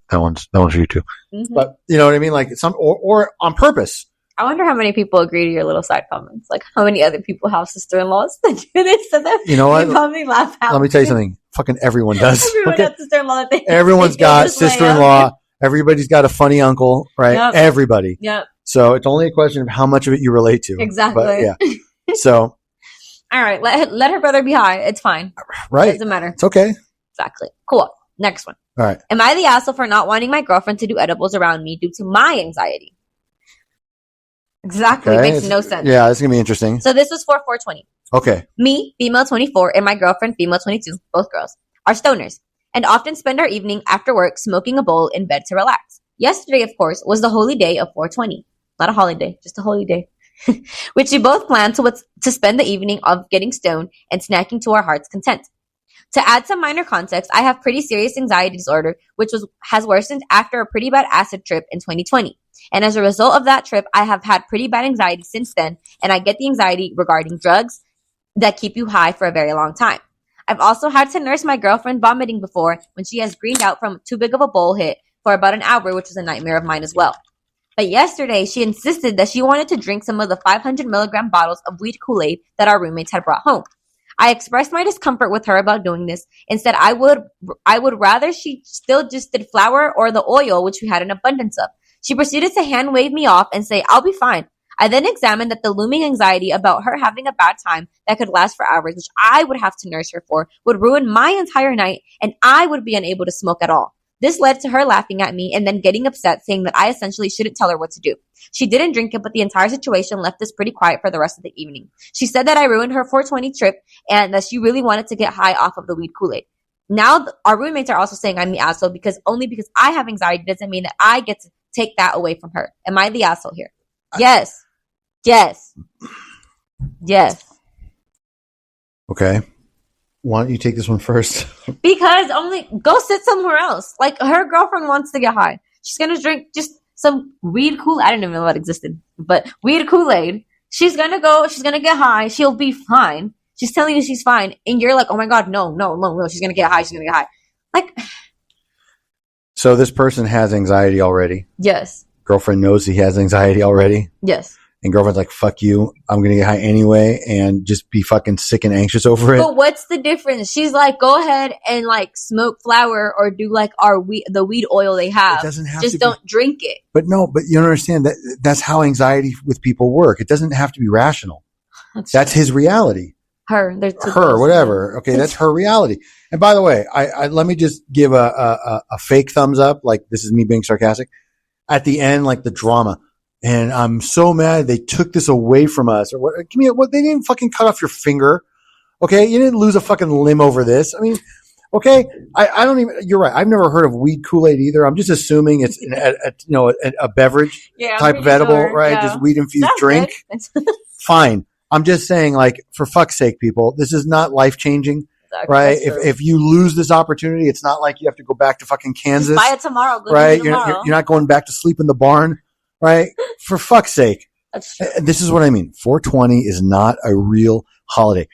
that one's for you too. Mm-hmm. But you know what I mean? Like or on purpose. I wonder how many people agree to your little side comments. Like how many other people have sister-in-laws that do this to them? You know what? Probably laugh out. Let me tell you something. Fucking everyone does. Everyone has sister-in-law. Everyone's got sister-in-law. Everybody's got a funny uncle, right? Yep. Everybody. Yep. So it's only a question of how much of it you relate to. Exactly. But, yeah. So. All right. Let her brother be high. It's fine. Right. It doesn't matter. It's okay. Exactly. Cool. Next one. All right. Am I the asshole for not wanting my girlfriend to do edibles around me due to my anxiety? Exactly. Okay. Makes no sense. Yeah, this is going to be interesting. So this was for 420. Okay. Me, female 24, and my girlfriend, female 22, both girls, are stoners and often spend our evening after work smoking a bowl in bed to relax. Yesterday, of course, was the holy day of 420. Not a holiday, just a holy day. Which we both planned to spend the evening of getting stoned and snacking to our heart's content. To add some minor context, I have pretty serious anxiety disorder, which has worsened after a pretty bad acid trip in 2020. And as a result of that trip, I have had pretty bad anxiety since then, and I get the anxiety regarding drugs that keep you high for a very long time. I've also had to nurse my girlfriend vomiting before when she has greened out from too big of a bowl hit for about an hour, which was a nightmare of mine as well. But yesterday, she insisted that she wanted to drink some of the 500 milligram bottles of weed Kool-Aid that our roommates had brought home. I expressed my discomfort with her about doing this and said I would rather she still just did flour or the oil, which we had an abundance of. She proceeded to hand wave me off and say, "I'll be fine. I then examined that the looming anxiety about her having a bad time that could last for hours, which I would have to nurse her for, would ruin my entire night and I would be unable to smoke at all. This led to her laughing at me and then getting upset, saying that I essentially shouldn't tell her what to do. She didn't drink it, but the entire situation left us pretty quiet for the rest of the evening. She said that I ruined her 420 trip and that she really wanted to get high off of the weed Kool-Aid. Now our roommates are also saying I'm the asshole because I have anxiety doesn't mean that I get to take that away from her. Am I the asshole here? Yes. Yes. Yes. Okay. Why don't you take this one first? Because go sit somewhere else. Like, her girlfriend wants to get high. She's gonna drink just some weed Kool-Aid. I didn't even know that existed, but weed Kool-Aid. She's gonna get high. She'll be fine. She's telling you she's fine. And you're like, oh my God, no. She's gonna get high. Like, so this person has anxiety already. Yes. Girlfriend knows he has anxiety already. Yes. And girlfriend's like, fuck you. I'm going to get high anyway and just be fucking sick and anxious over it. But what's the difference? She's like, go ahead and like smoke flower or do like the weed oil they have. It doesn't have just don't drink it. But no, but you don't understand that's how anxiety with people work. It doesn't have to be rational. That's his reality. Her, whatever. Okay. That's her reality. And by the way, I let me just give a fake thumbs up. Like, this is me being sarcastic at the end, like the drama. And I'm so mad they took this away from us. Or what? They didn't fucking cut off your finger. Okay. You didn't lose a fucking limb over this. I mean, okay. I don't even, you're right. I've never heard of weed Kool-Aid either. I'm just assuming it's a beverage type of edible, right? Yeah. Just weed infused drink. Fine. I'm just saying, like, for fuck's sake, people, this is not life changing. Exactly, right? If you lose this opportunity, it's not like you have to go back to fucking Kansas. Just buy it tomorrow. Right? You're not going back to sleep in the barn. Right? For fuck's sake. This is what I mean. 420 is not a real holiday.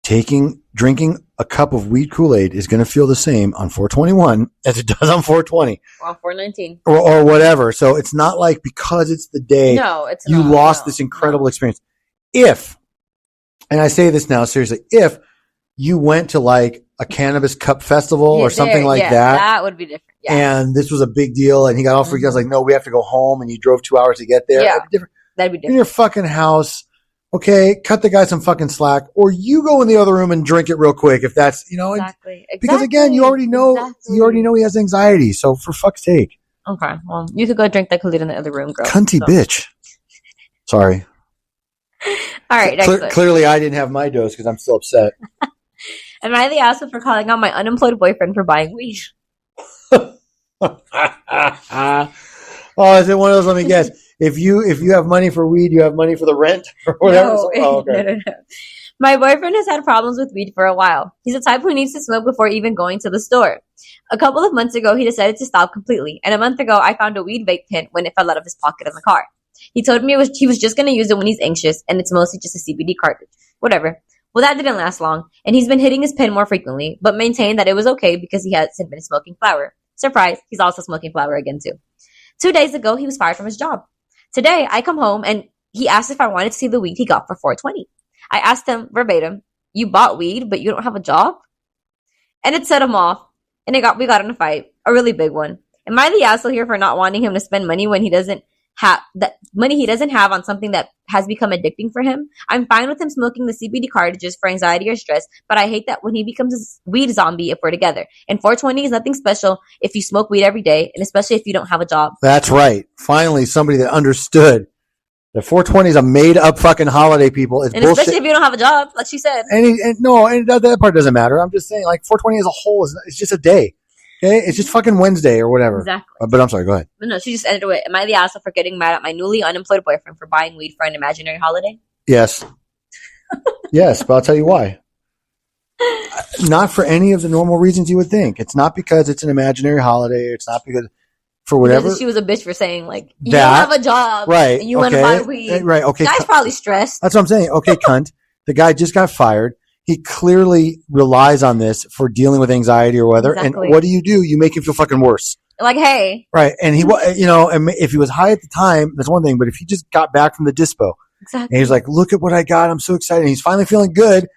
Drinking a cup of weed Kool-Aid is going to feel the same on 421 as it does on 420. Or on 419. Or whatever. So it's not like because it's the day you lost this incredible experience. If, and I say this now seriously, if you went to like a cannabis cup festival or something like that. That would be different. Yeah. And this was a big deal and he got all freaked out. I was like, no, we have to go home. And you drove 2 hours to get there. Yeah. That'd be different. In your fucking house. Okay. Cut the guy some fucking slack, or you go in the other room and drink it real quick. If that's, exactly. Because again, you already know he has anxiety. So for fuck's sake. Okay. Well, you could go drink that Kool-Aid in the other room, girl. Cunty bitch. Sorry. All right. Clearly I didn't have my dose because I'm still upset. Am I the asshole for calling out my unemployed boyfriend for buying weed? Oh, is it one of those? Let me guess. If you have money for weed, you have money for the rent or whatever. No. No. My boyfriend has had problems with weed for a while. He's the type who needs to smoke before even going to the store. A couple of months ago, he decided to stop completely. And a month ago, I found a weed vape pen when it fell out of his pocket in the car. He told me he was just going to use it when he's anxious, and it's mostly just a CBD cartridge. Whatever. Well, that didn't last long, and he's been hitting his pen more frequently, but maintained that it was okay because he hasn't been smoking flower. Surprise, he's also smoking flower again too. 2 days ago, he was fired from his job. Today, I come home, and he asked if I wanted to see the weed he got for 420. I asked him verbatim, you bought weed, but you don't have a job? And it set him off, and we got in a fight, a really big one. Am I the asshole here for not wanting him to spend money when he doesn't have that money he doesn't have on something that has become addicting for him? I'm fine with him smoking the CBD cartridges for anxiety or stress, but I hate that when he becomes a weed zombie if we're together. And 420 is nothing special if you smoke weed every day, and especially if you don't have a job. That's right. Finally, somebody that understood that 420 is a made-up fucking holiday, people. It's and bullshit. Especially if you don't have a job, like she said. And that part doesn't matter. I'm just saying, like, 420 as a whole it's just a day. Okay, it's just fucking Wednesday or whatever. Exactly. But I'm sorry, go ahead. But no, she just ended with, am I the asshole for getting mad at my newly unemployed boyfriend for buying weed for an imaginary holiday? Yes. Yes, but I'll tell you why. Not for any of the normal reasons you would think. It's not because it's an imaginary holiday. It's not because for whatever. Because she was a bitch for saying, like, you don't have a job. Right. And you want to buy weed. Right, okay. The guy's probably stressed. That's what I'm saying. Okay, cunt. The guy just got fired. He clearly relies on this for dealing with anxiety or whatever. Exactly. And what do? You make him feel fucking worse. Like, hey. Right. And he, and if he was high at the time, that's one thing. But if he just got back from the dispo. Exactly. And he's like, look at what I got. I'm so excited. And he's finally feeling good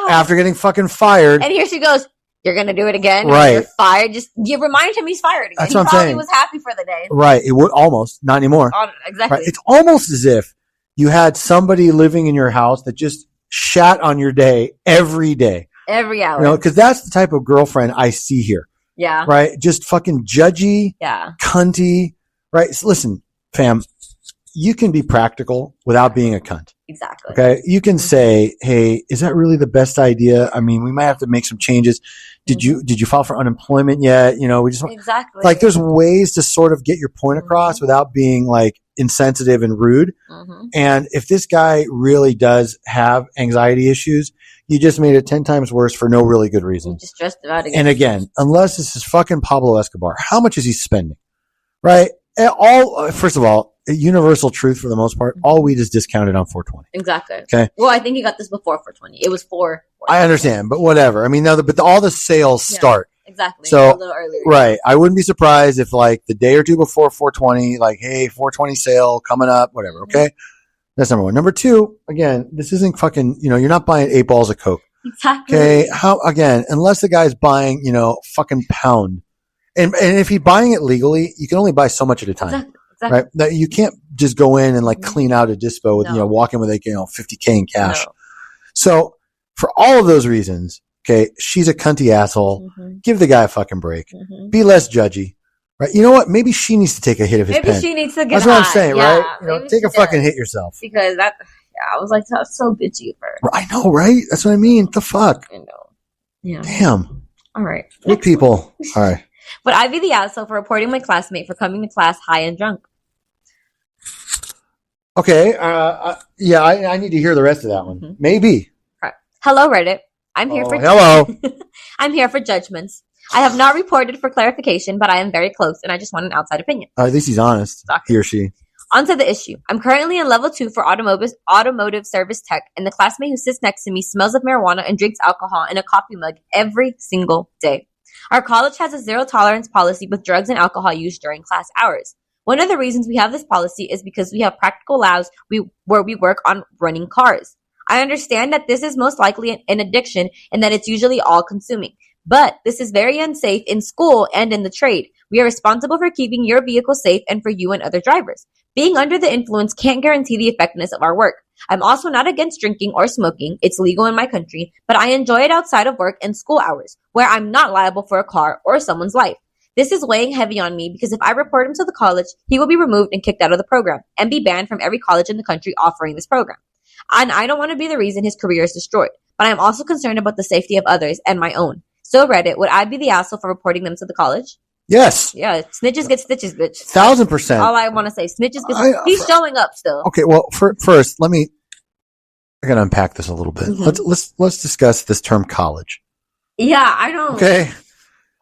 after getting fucking fired. And here she goes, you're going to do it again. Right. You're fired. Just remind him he's fired again. That's what I'm saying. He probably was happy for the day. Right. It would almost, not anymore. Exactly. Right. It's almost as if you had somebody living in your house that just shat on your day every day. Every hour. You know, because that's the type of girlfriend I see here. Yeah. Right? Just fucking judgy, cunty. Right? So listen, fam, you can be practical without being a cunt. Exactly. Okay? You can say, hey, is that really the best idea? I mean, we might have to make some changes. Did you file for unemployment yet? You know, we just exactly. Like there's ways to sort of get your point across without being like insensitive and rude. And if this guy really does have anxiety issues, you just made it 10 times worse for no really good reason. You just stressed it out again. And again, unless this is fucking Pablo Escobar, how much is he spending? Right? First of all, universal truth for the most part, all weed is discounted on 420. Exactly. Okay. Well, I think he got this before 420. It was 4. I understand, but whatever. I mean, but all the sales start. Exactly. So, a little earlier. Right. I wouldn't be surprised if like the day or two before 420, like, hey, 420 sale coming up, whatever. Okay. That's number one. Number two, again, this isn't fucking, you're not buying 8 balls of Coke. Exactly. Okay. Unless the guy's buying, fucking pound. And if he's buying it legally, you can only buy so much at a time. Exactly. Right. That you can't just go in and like clean out a dispo with, walk in with like, $50K in cash. No. So for all of those reasons, okay, she's a cunty asshole. Give the guy a fucking break. Be less judgy. Right. You know what? Maybe she needs to take a hit of his pen. Maybe she needs to get That's high. what I'm saying, right? Take a fucking hit yourself. Because I was like, that's so bitchy of her. I know, right? That's what I mean. What the fuck? I know. Yeah. Damn. All right. Good people. All right. Would I be the asshole for reporting my classmate for coming to class high and drunk? Okay. I need to hear the rest of that one. Maybe. Right. Hello, Reddit. I'm here for hello. I'm here for judgments. I have not reported for clarification, but I am very close, and I just want an outside opinion. At least he's honest. He or she. On to the issue. I'm currently in level 2 for automotive service tech, and the classmate who sits next to me smells of marijuana and drinks alcohol in a coffee mug every single day. Our college has a zero tolerance policy with drugs and alcohol use during class hours. One of the reasons we have this policy is because we have practical labs where we work on running cars. I understand that this is most likely an addiction and that it's usually all consuming. But this is very unsafe in school and in the trade. We are responsible for keeping your vehicle safe and for you and other drivers. Being under the influence can't guarantee the effectiveness of our work. I'm also not against drinking or smoking. It's legal in my country, but I enjoy it outside of work and school hours, where I'm not liable for a car or someone's life. This is weighing heavy on me because if I report him to the college, he will be removed and kicked out of the program and be banned from every college in the country offering this program. And I don't want to be the reason his career is destroyed, but I'm also concerned about the safety of others and my own. So Reddit, would I be the asshole for reporting them to the college? Yes. Yeah, snitches get stitches, bitch. 1,000%. All I want to say, snitches get he's showing up still. Okay, well, first, I gotta unpack this a little bit. Let's discuss this term college. Yeah, I don't. Okay.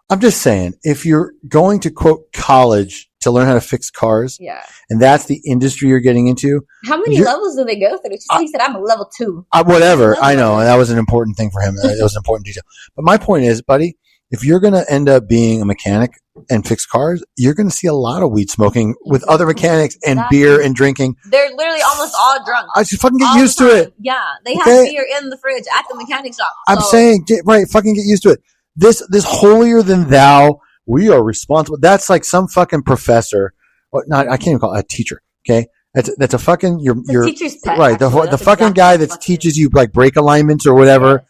I'm just saying, if you're going to quote college to learn how to fix cars, and that's the industry you're getting into. How many levels do they go through? He said, I'm a level 2. Whatever. I know. And that was an important thing for him. That was an important detail. But my point is, buddy, if you're going to end up being a mechanic and fix cars, you're going to see a lot of weed smoking with other mechanics and beer and drinking. They're literally almost all drunk. I just fucking get used to it. Yeah. They have beer in the fridge at the mechanic shop. So. I'm saying, fucking get used to it. This holier than thou, we are responsible. That's like some fucking professor. I can't even call it a teacher. Okay. That's a fucking, your teacher's pet. Right. The fucking guy that teaches you like brake alignments or whatever.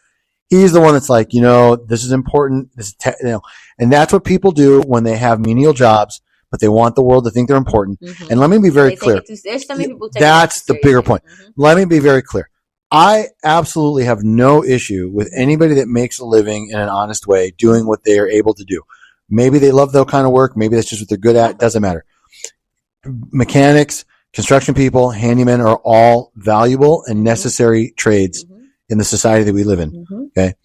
He's the one that's like, this is important. This is, and that's what people do when they have menial jobs, but they want the world to think they're important. And let me be very clear. That's the bigger point. Let me be very clear. I absolutely have no issue with anybody that makes a living in an honest way, doing what they are able to do. Maybe they love that kind of work. Maybe that's just what they're good at. Doesn't matter. Mechanics, construction people, handymen are all valuable and necessary trades in the society that we live in. Okay.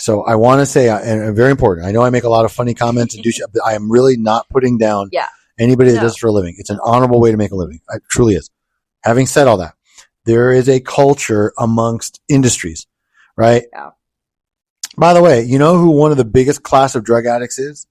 So I want to say, and very important, I know I make a lot of funny comments and but I am really not putting down anybody that does it for a living. It's an honorable way to make a living. It truly is. Having said all that, there is a culture amongst industries, right? Yeah. By the way, you know who one of the biggest class of drug addicts is?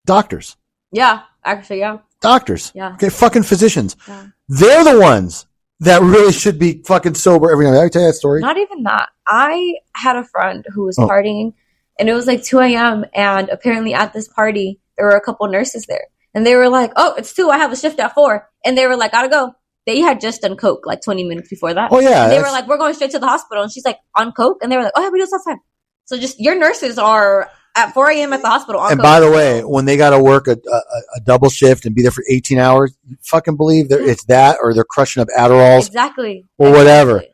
Doctors. Yeah, actually, yeah. Doctors. Yeah. Okay, fucking physicians. Yeah. They're the ones that really should be fucking sober every night. Did I tell you that story? Not even that. I had a friend who was partying, and it was like 2 a.m., and apparently at this party, there were a couple nurses there. And they were like, oh, it's 2. I have a shift at 4. And they were like, gotta go. they had just done coke like 20 minutes before that. Oh yeah, and they were like, we're going straight to the hospital, and she's like, on coke, and they were like, oh yeah, we just outside. So just your nurses are at 4 a.m. at the hospital. On and coke. by the way, when they got to work a double shift and be there for 18 hours, you fucking believe it's that, or they're crushing up Adderalls, exactly, or whatever. Exactly.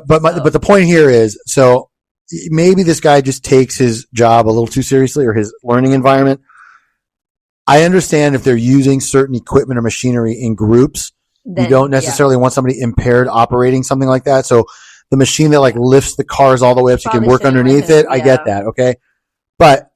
But the point here is, so maybe this guy just takes his job a little too seriously, or his learning environment. I understand if they're using certain equipment or machinery in groups, then, you don't necessarily want somebody impaired operating something like that. So the machine that like lifts the cars all the way up so you can work underneath it, I get that. Okay. But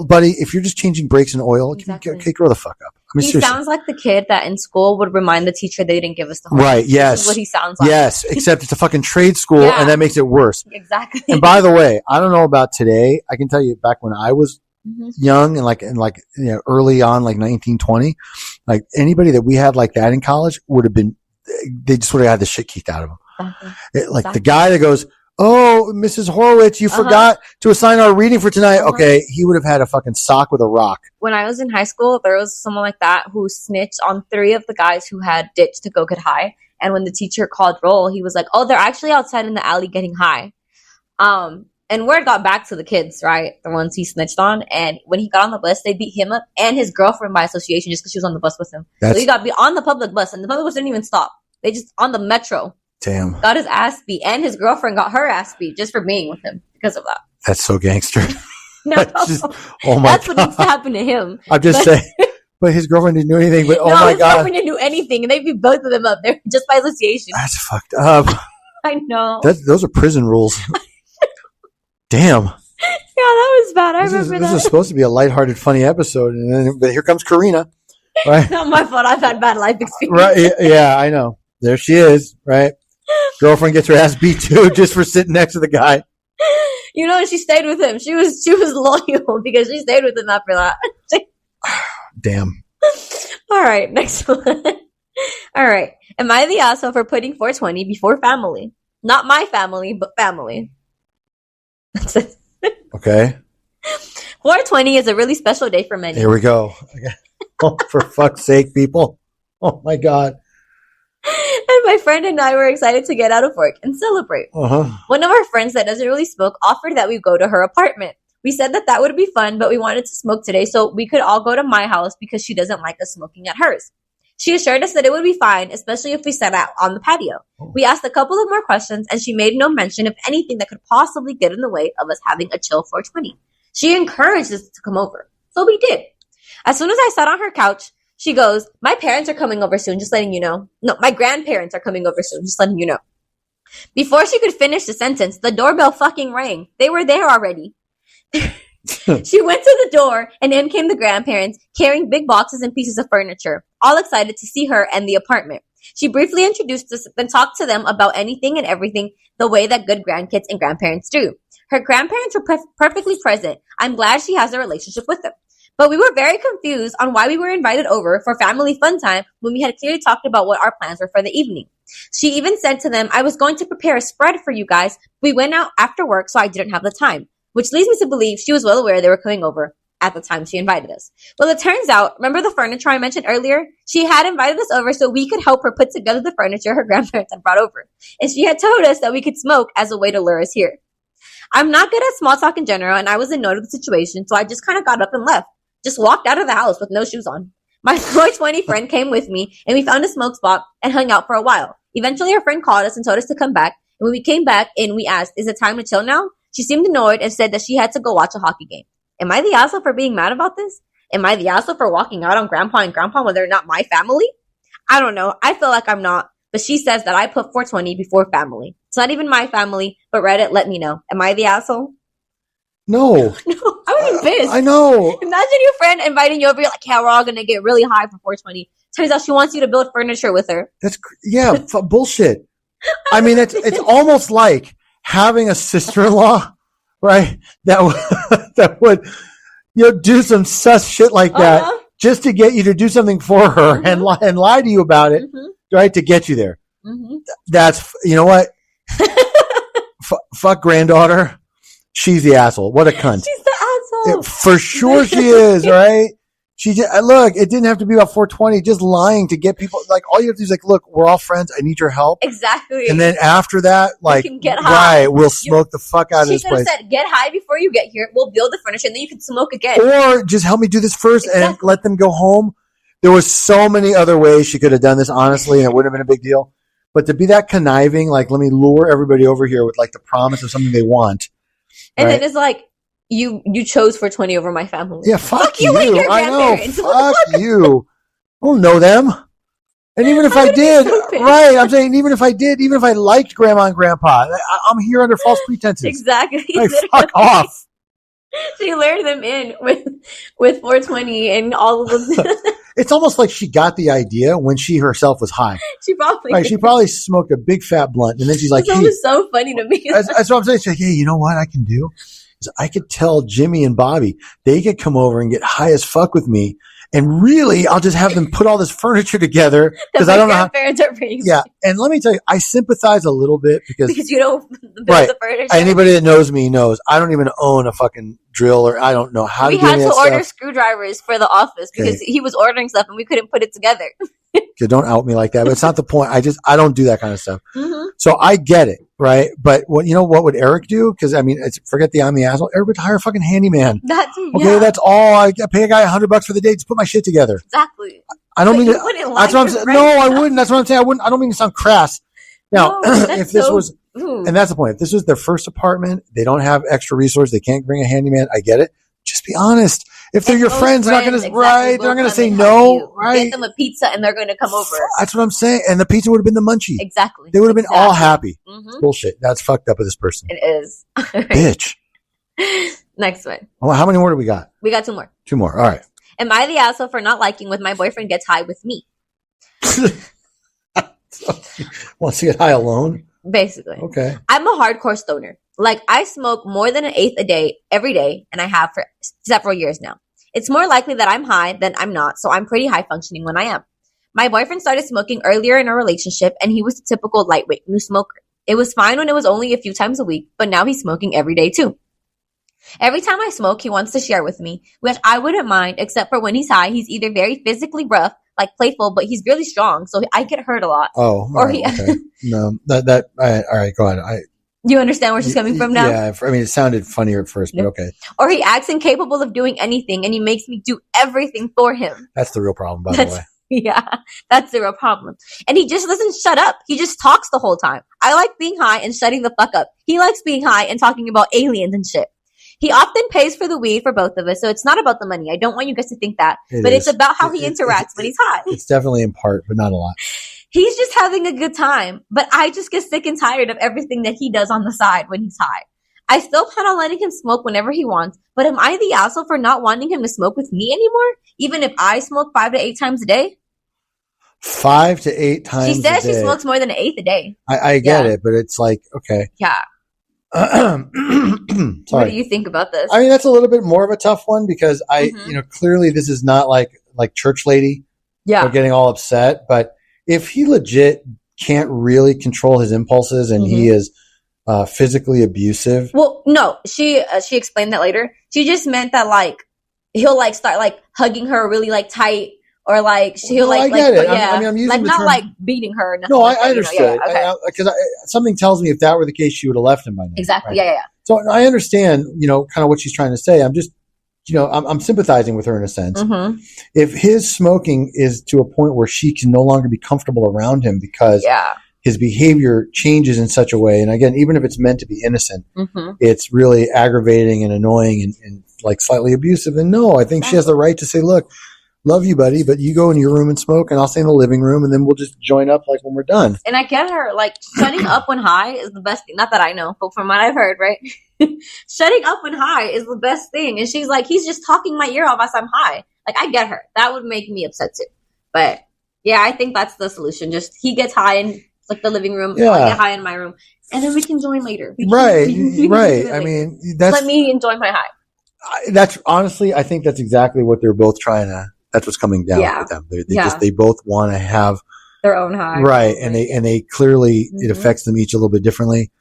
buddy, if you're just changing brakes and oil, exactly. Grow the fuck up. I mean, he sounds like the kid that in school would remind the teacher they didn't give us the homework. Right, yes. This is what he sounds like. Yes, except it's a fucking trade school, and that makes it worse. Exactly. And by the way, I don't know about today. I can tell you back when I was young and early on, like 1920, like anybody that we had like that in college would have been, they just would have had the shit kicked out of them. The guy that goes, oh, Mrs. Horowitz, you forgot to assign our reading for tonight. Okay, he would have had a fucking sock with a rock. When I was in high school, there was someone like that who snitched on 3 of the guys who had ditched to go get high. And when the teacher called roll, he was like, oh, they're actually outside in the alley getting high. And word got back to the kids, right? The ones he snitched on. And when he got on the bus, they beat him up and his girlfriend by association just because she was on the bus with him. So he got on the public bus, and the public bus didn't even stop. They just on the metro. Damn. Got his ass beat, and his girlfriend got her ass beat just for being with him because of that. That's so gangster. No, just, oh my that's God. What needs to happen to him. I'm just saying. But his girlfriend didn't do anything. But no, his girlfriend didn't do anything, and they beat both of them up there just by association. That's fucked up. I know. Those are prison rules. Damn. Yeah, that was bad. I remember that. This is supposed to be a lighthearted, funny episode, but here comes Karina. Right? Not my fault. I've had bad life experience. Right? Yeah, I know. There she is. Right. Girlfriend gets her ass beat too, just for sitting next to the guy. And she stayed with him. She was loyal because she stayed with him after that. Damn. All right, next one. All right. Am I the asshole for putting 420 before family? Not my family, but family. That's it. Okay. 420 is a really special day for many. Here we go. Oh, for fuck's sake, people. Oh my God. And my friend and I were excited to get out of work and celebrate. One of our friends that doesn't really smoke offered that we go to her apartment. We said that would be fun, but we wanted to smoke today, so we could all go to my house because she doesn't like us smoking at hers. She assured us that it would be fine, especially if we sat out on the patio. We asked a couple of more questions, and she made no mention of anything that could possibly get in the way of us having a chill 420. She encouraged us to come over, so we did. As soon as I sat on her couch, she goes, my parents are coming over soon, just letting you know. No, my grandparents are coming over soon, just letting you know. Before she could finish the sentence, the doorbell fucking rang. They were there already. She went to the door, and in came the grandparents, carrying big boxes and pieces of furniture, all excited to see her and the apartment. She briefly introduced us and talked to them about anything and everything the way that good grandkids and grandparents do. Her grandparents were perfectly present. I'm glad she has a relationship with them. But we were very confused on why we were invited over for family fun time when we had clearly talked about what our plans were for the evening. She even said to them, I was going to prepare a spread for you guys. We went out after work, so I didn't have the time. Which leads me to believe she was well aware they were coming over at the time she invited us. Well, it turns out, remember the furniture I mentioned earlier? She had invited us over so we could help her put together the furniture her grandparents had brought over. And she had told us that we could smoke as a way to lure us here. I'm not good at small talk in general, and I was annoyed with the situation, so I just kind of got up and left. Just walked out of the house with no shoes on. My 420 friend came with me, and we found a smoke spot and hung out for a while. Eventually, her friend called us and told us to come back. And when we came back in, we asked, is it time to chill now? She seemed annoyed and said that she had to go watch a hockey game. Am I the asshole for being mad about this? Am I the asshole for walking out on grandpa and grandpa when they're not my family? I don't know. I feel like I'm not. But she says that I put 420 before family. It's not even my family, but Reddit, let me know. Am I the asshole? No. No, I would be pissed. I know. Imagine your friend inviting you over. You're like, yeah, we're all going to get really high for 420. Turns out she wants you to build furniture with her. That's, bullshit. I mean, it's almost like having a sister-in-law, right? That would, do some sus shit like that just to get you to do something for her and lie to you about it, right? To get you there. That's, you know what? Fuck granddaughter. She's the asshole. What a cunt. She's the asshole. For sure she is, right? She just, look, it didn't have to be about 420, just lying to get people, like, all you have to do is like, look, we're all friends. I need your help. Exactly. And then after that, like, you can get high. Right, we'll smoke the fuck out of this place. She could have said, get high before you get here. We'll build the furniture and then you can smoke again. Or just help me do this first and let them go home. There was so many other ways she could have done this, honestly, and it wouldn't have been a big deal. But to be that conniving, like, let me lure everybody over here with like the promise of something they want. And then it's like, you chose 420 over my family. Yeah, fuck you. And your I know. grandparents. Fuck you. I don't know them. And even if I did, right, I'm saying even if I liked grandma and grandpa, I'm here under false pretenses. Exactly. Like, fuck off. She lured them in with 420 and all of them. It's almost like she got the idea when she herself was high. She probably like, she probably smoked a big fat blunt, and then she's like, "That was so funny to me." That's what I'm saying. She's like, hey, you know what I can do? Is I could tell Jimmy and Bobby they could come over and get high as fuck with me, and really, I'll just have them put all this furniture together because I don't know how. Yeah, and let me tell you, I sympathize a little bit because you don't build the furniture. Anybody that knows me knows I don't even own a fucking drill, or I don't know how to do any of that stuff. We had to order screwdrivers for the office because he was ordering stuff and we couldn't put it together. Okay, don't out me like that. But it's not the point. I don't do that kind of stuff. Mm-hmm. So I get it, right? But what would Eric do? Because I mean, forget the I'm the asshole. Eric would hire a fucking handyman. That's all. I pay a guy $100 for the day to put my shit together. Exactly. I don't mean to. That's what I'm saying. No, I wouldn't. That's what I'm saying. I wouldn't. I don't mean to sound crass. Now, if this was, and that's the point. If this was their first apartment, they don't have extra resources. They can't bring a handyman. I get it. Just be honest. If they're your friends, they're not going to, right? They're not going to say no, right? Get them a pizza and they're going to come over. That's what I'm saying. And the pizza would have been the munchie. Exactly. They would have been all happy. Mm-hmm. Bullshit. That's fucked up with this person. It is. Bitch. Next one. Well, how many more do we got? We got 2 more. 2 more. All right. Am I the asshole for not liking when my boyfriend gets high with me? Wants to get high alone? Basically. Okay. I'm a hardcore stoner. Like, I smoke more than an eighth a day every day, and I have for several years now. It's more likely that I'm high than I'm not, so I'm pretty high functioning when I am. My boyfriend started smoking earlier in our relationship, and he was a typical lightweight new smoker. It was fine when it was only a few times a week, but now he's smoking every day too. Every time I smoke, he wants to share with me, which I wouldn't mind, except for when he's high, he's either very physically rough, like playful, but he's really strong, so I get hurt a lot. Oh, or right, okay. No, all right, go ahead. You understand where she's coming from now? Yeah, I mean, it sounded funnier at first, but okay. Or he acts incapable of doing anything, and he makes me do everything for him. That's the real problem, by the way. Yeah, that's the real problem. And he just doesn't shut up. He just talks the whole time. I like being high and shutting the fuck up. He likes being high and talking about aliens and shit. He often pays for the weed for both of us, so it's not about the money. I don't want you guys to think that. It's about how he interacts when he's high. It's definitely in part, but not a lot. He's just having a good time, but I just get sick and tired of everything that he does on the side when he's high. I still plan on letting him smoke whenever he wants, but am I the asshole for not wanting him to smoke with me anymore? Even if I smoke 5 to 8 times a day? 5 to 8 times a day. She says she smokes more than an eighth a day. I get it, but it's like, okay. Yeah. Sorry. What do you think about this? I mean, that's a little bit more of a tough one because clearly this is not like church lady. Yeah. Or getting all upset, but if he legit can't really control his impulses and he is physically abusive. Well, no, she explained that later. She just meant that like he'll like start like hugging her really like tight or like he'll I get it. I'm using like the not term, like beating her. Or nothing no, like I understood because something tells me if that were the case, she would have left him by now. Exactly. Right? Yeah. So I understand, kind of what she's trying to say. I'm just, I'm sympathizing with her in a sense. Mm-hmm. If his smoking is to a point where she can no longer be comfortable around him because his behavior changes in such a way, and again, even if it's meant to be innocent, it's really aggravating and annoying and like slightly abusive. And no, I think she has the right to say, look, love you, buddy, but you go in your room and smoke, and I'll stay in the living room, and then we'll just join up like when we're done. And I get her, like, shutting up when high is the best thing. Not that I know, but from what I've heard, right? Shutting up when high is the best thing. And she's like, he's just talking my ear off as I'm high. Like, I get her. That would make me upset too. But, yeah, I think that's the solution. Just, he gets high in, like, the living room, I get high in my room, and then we can join later. Right. I mean, let me enjoy my high. That's, honestly, I think that's exactly what they're both trying to. That's what's coming down with them. They both want to have their own high, right? And they clearly it affects them each a little bit differently.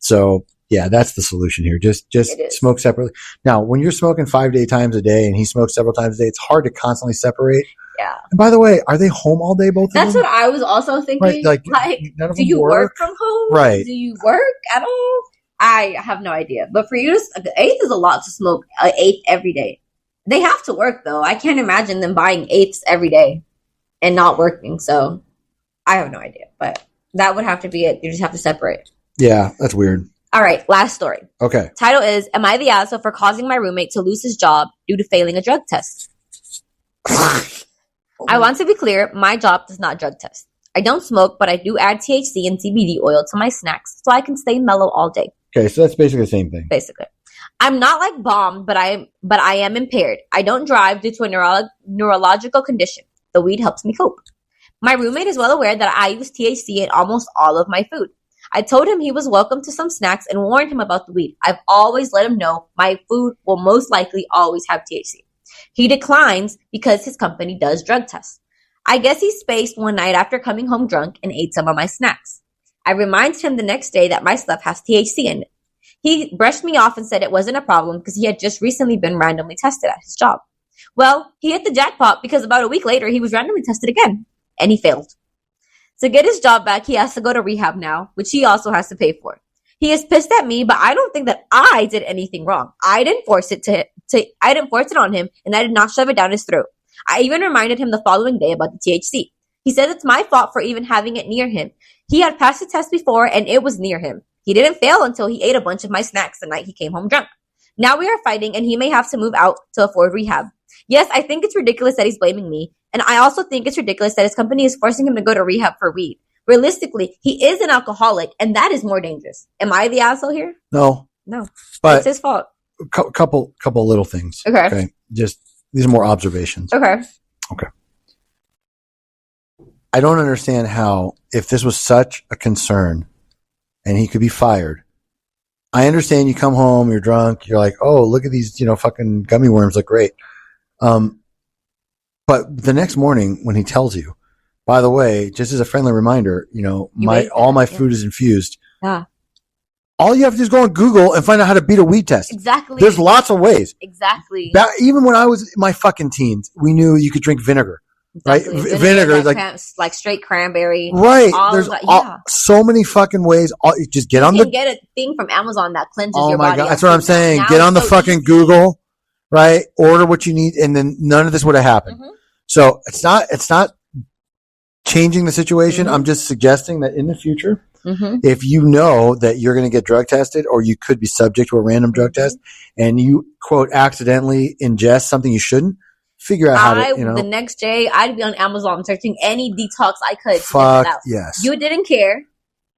So Yeah, that's the solution here. Just It is. smoke separately. Now, when you're smoking 5 times a day and he smokes several times a day, it's hard to constantly separate. Yeah. And by the way, are they home all day, both of them? That's what I was also thinking. Right, Like, none of do them you work from home? Right. Do you work at all? I have no idea. But for you, the eighth is a lot to smoke an eighth every day. They have to work, though. I can't imagine them buying eighths every day and not working. So I have no idea. But that would have to be it. You just have to separate. Yeah, that's weird. All right, last story. Okay. Title is, Am I the asshole for causing my roommate to lose his job due to failing a drug test? I want to be clear, my job does not drug test. I don't smoke, but I do add THC and CBD oil to my snacks so I can stay mellow all day. Okay, so that's basically the same thing. Basically. I'm not like bomb, but I am impaired. I don't drive due to a neurological condition. The weed helps me cope. My roommate is well aware that I use THC in almost all of my food. I told him he was welcome to some snacks and warned him about the weed. I've always let him know my food will most likely always have THC. He declines because his company does drug tests. I guess he spaced one night after coming home drunk and ate some of my snacks. I reminded him the next day that my stuff has THC in it. He brushed me off and said it wasn't a problem because he had just recently been randomly tested at his job. Well, he hit the jackpot because about a week later he was randomly tested again, and he failed. To get his job back, he has to go to rehab now, which he also has to pay for. He is pissed at me, but I don't think that I did anything wrong. I didn't force it I didn't force it on him, and I did not shove it down his throat. I even reminded him the following day about the THC. He said it's my fault for even having it near him. He had passed the test before, and it was near him. He didn't fail until he ate a bunch of my snacks the night he came home drunk. Now we are fighting, and he may have to move out to afford rehab. Yes, I think it's ridiculous that he's blaming me, and I also think it's ridiculous that his company is forcing him to go to rehab for weed. Realistically, he is an alcoholic, and that is more dangerous. Am I the asshole here? No. No. But it's his fault. Couple little things. Okay. Just these are more observations. Okay. I don't understand how, if this was such a concern and he could be fired, I understand you come home, you're drunk, you're like, oh, look at these, fucking gummy worms look great. But the next morning when he tells you, by the way, just as a friendly reminder, all my food is infused. Yeah. All you have to do is go on Google and find out how to beat a weed test. Exactly. There's lots of ways. Exactly. Even when I was in my fucking teens, we knew you could drink vinegar. Exactly. Right? Vinegar like straight cranberry. Right. There's so many fucking ways. Just get on You can get a thing from Amazon that cleanses your body. Oh my God. That's what I'm saying. Get on the fucking easy. Google, right? Order what you need, and then none of this would have happened. Mm-hmm. So it's not changing the situation. Mm-hmm. I'm just suggesting that in the future, mm-hmm. if you know that you're going to get drug tested or you could be subject to a random drug mm-hmm. test and you, quote, accidentally ingest something you shouldn't, figure out how to, the next day, I'd be on Amazon searching any detox I could to Fuck, get it out. Yes. You didn't care.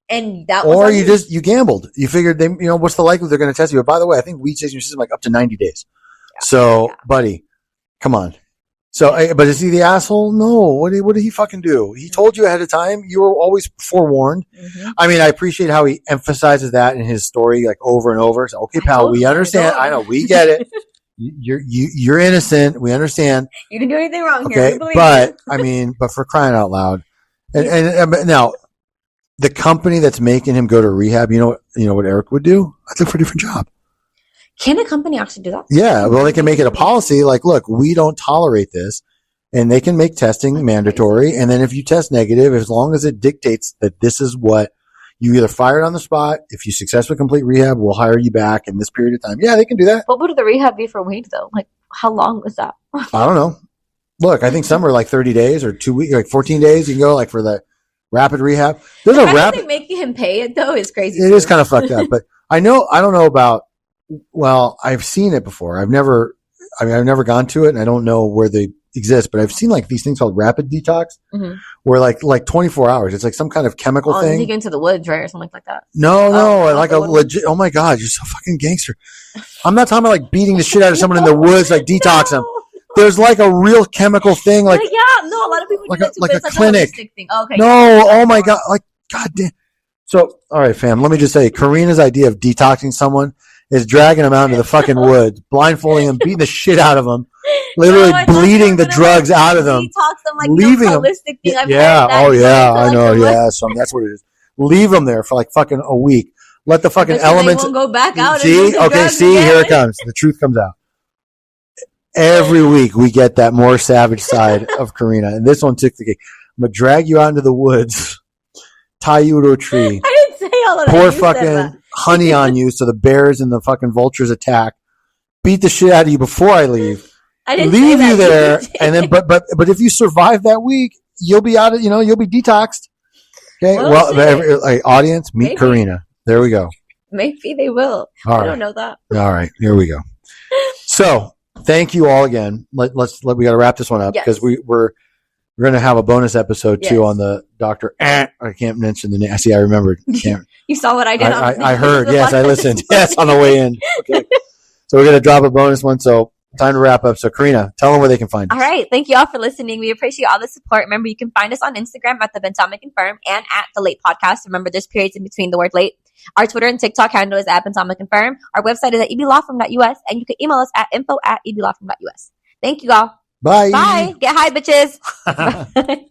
And that was or you gambled. You figured what's the likelihood they're going to test you? But by the way, I think weed stays in your system like up to 90 days. Yeah. So, buddy, come on. So, but is he the asshole? No. What did he fucking do? He told you ahead of time. You were always forewarned. Mm-hmm. I mean, I appreciate how he emphasizes that in his story, like over and over. So, okay, pal, we understand. I know, we get it. You're innocent. We understand. You didn't do anything wrong here. Okay, but I mean, but for crying out loud, and now the company that's making him go to rehab, you know what Eric would do? I'd look for a different job. Can a company actually do that? Yeah, well, they can make it a policy. Like, look, we don't tolerate this, and they can make testing mandatory. And then if you test negative, as long as it dictates that this is what you either fired on the spot, if you successfully complete rehab, we'll hire you back in this period of time. Yeah, they can do that. What would the rehab be for weed, though? Like, how long was that? I don't know. Look, I think some are like 30 days or 2 weeks, like 14 days. You can go like for the rapid rehab. There's a rapid. Making him pay it though is crazy. It is kind of fucked up, but I don't know about. Well, I've seen it before. I've never gone to it, and I don't know where they exist. But I've seen like these things called rapid detox, mm-hmm. where like 24 hours. It's like some kind of chemical thing. You get into the woods, right, or something like that. No, like a legit. Oh my God, you're so fucking gangster. I'm not talking about like beating the shit out of someone in the woods, like detox them. There's like a real chemical thing, like yeah, no, a lot of people like do that too, like a like clinic. Thing. Oh, okay. No, oh my God, like goddamn. So, all right, fam. Let me just say, Karina's idea of detoxing someone is dragging them out into the fucking woods, blindfolding them, beating the shit out of them, literally bleeding the drugs out of them, detox them, like leaving them. Thing. Yeah, oh yeah, I know, yeah. So that's what it is. Leave them there for like fucking a week. Let the fucking They elements won't go back out. see. Okay, see, here it comes. The truth comes out. Every week we get that more savage side of Karina, and this one took the cake. I'm gonna drag you out into the woods, tie you to a tree, I didn't say all of that. pour You said fucking that. honey on you so the bears and the fucking vultures attack, beat the shit out of you before I leave, I didn't leave say you that. there, did. and then but if you survive that week, you'll be out of you'll be detoxed. Okay, Well, like, audience, meet Maybe. Karina. There we go. Maybe they will. All I right. don't know that. All right, here we go. So, thank you all again. We got to wrap this one up because we're going to have a bonus episode too on the Dr. I can't mention the name. See, I remembered. You saw what I did. I heard. Yes, I listened. Yes, on the way in. Okay. So we're going to drop a bonus one. So time to wrap up. So Karina, tell them where they can find us. All right. Thank you all for listening. We appreciate all the support. Remember, you can find us on Instagram at the Bentomic Confirm and at the Late Podcast. Remember, there's periods in between the word late. Our Twitter and TikTok handle is at Bentomic Confirm. Our website is at eblawfirm.us, and you can email us at info@eblawfirm.us. Thank you all. Bye. Bye. Get high, bitches. Bye.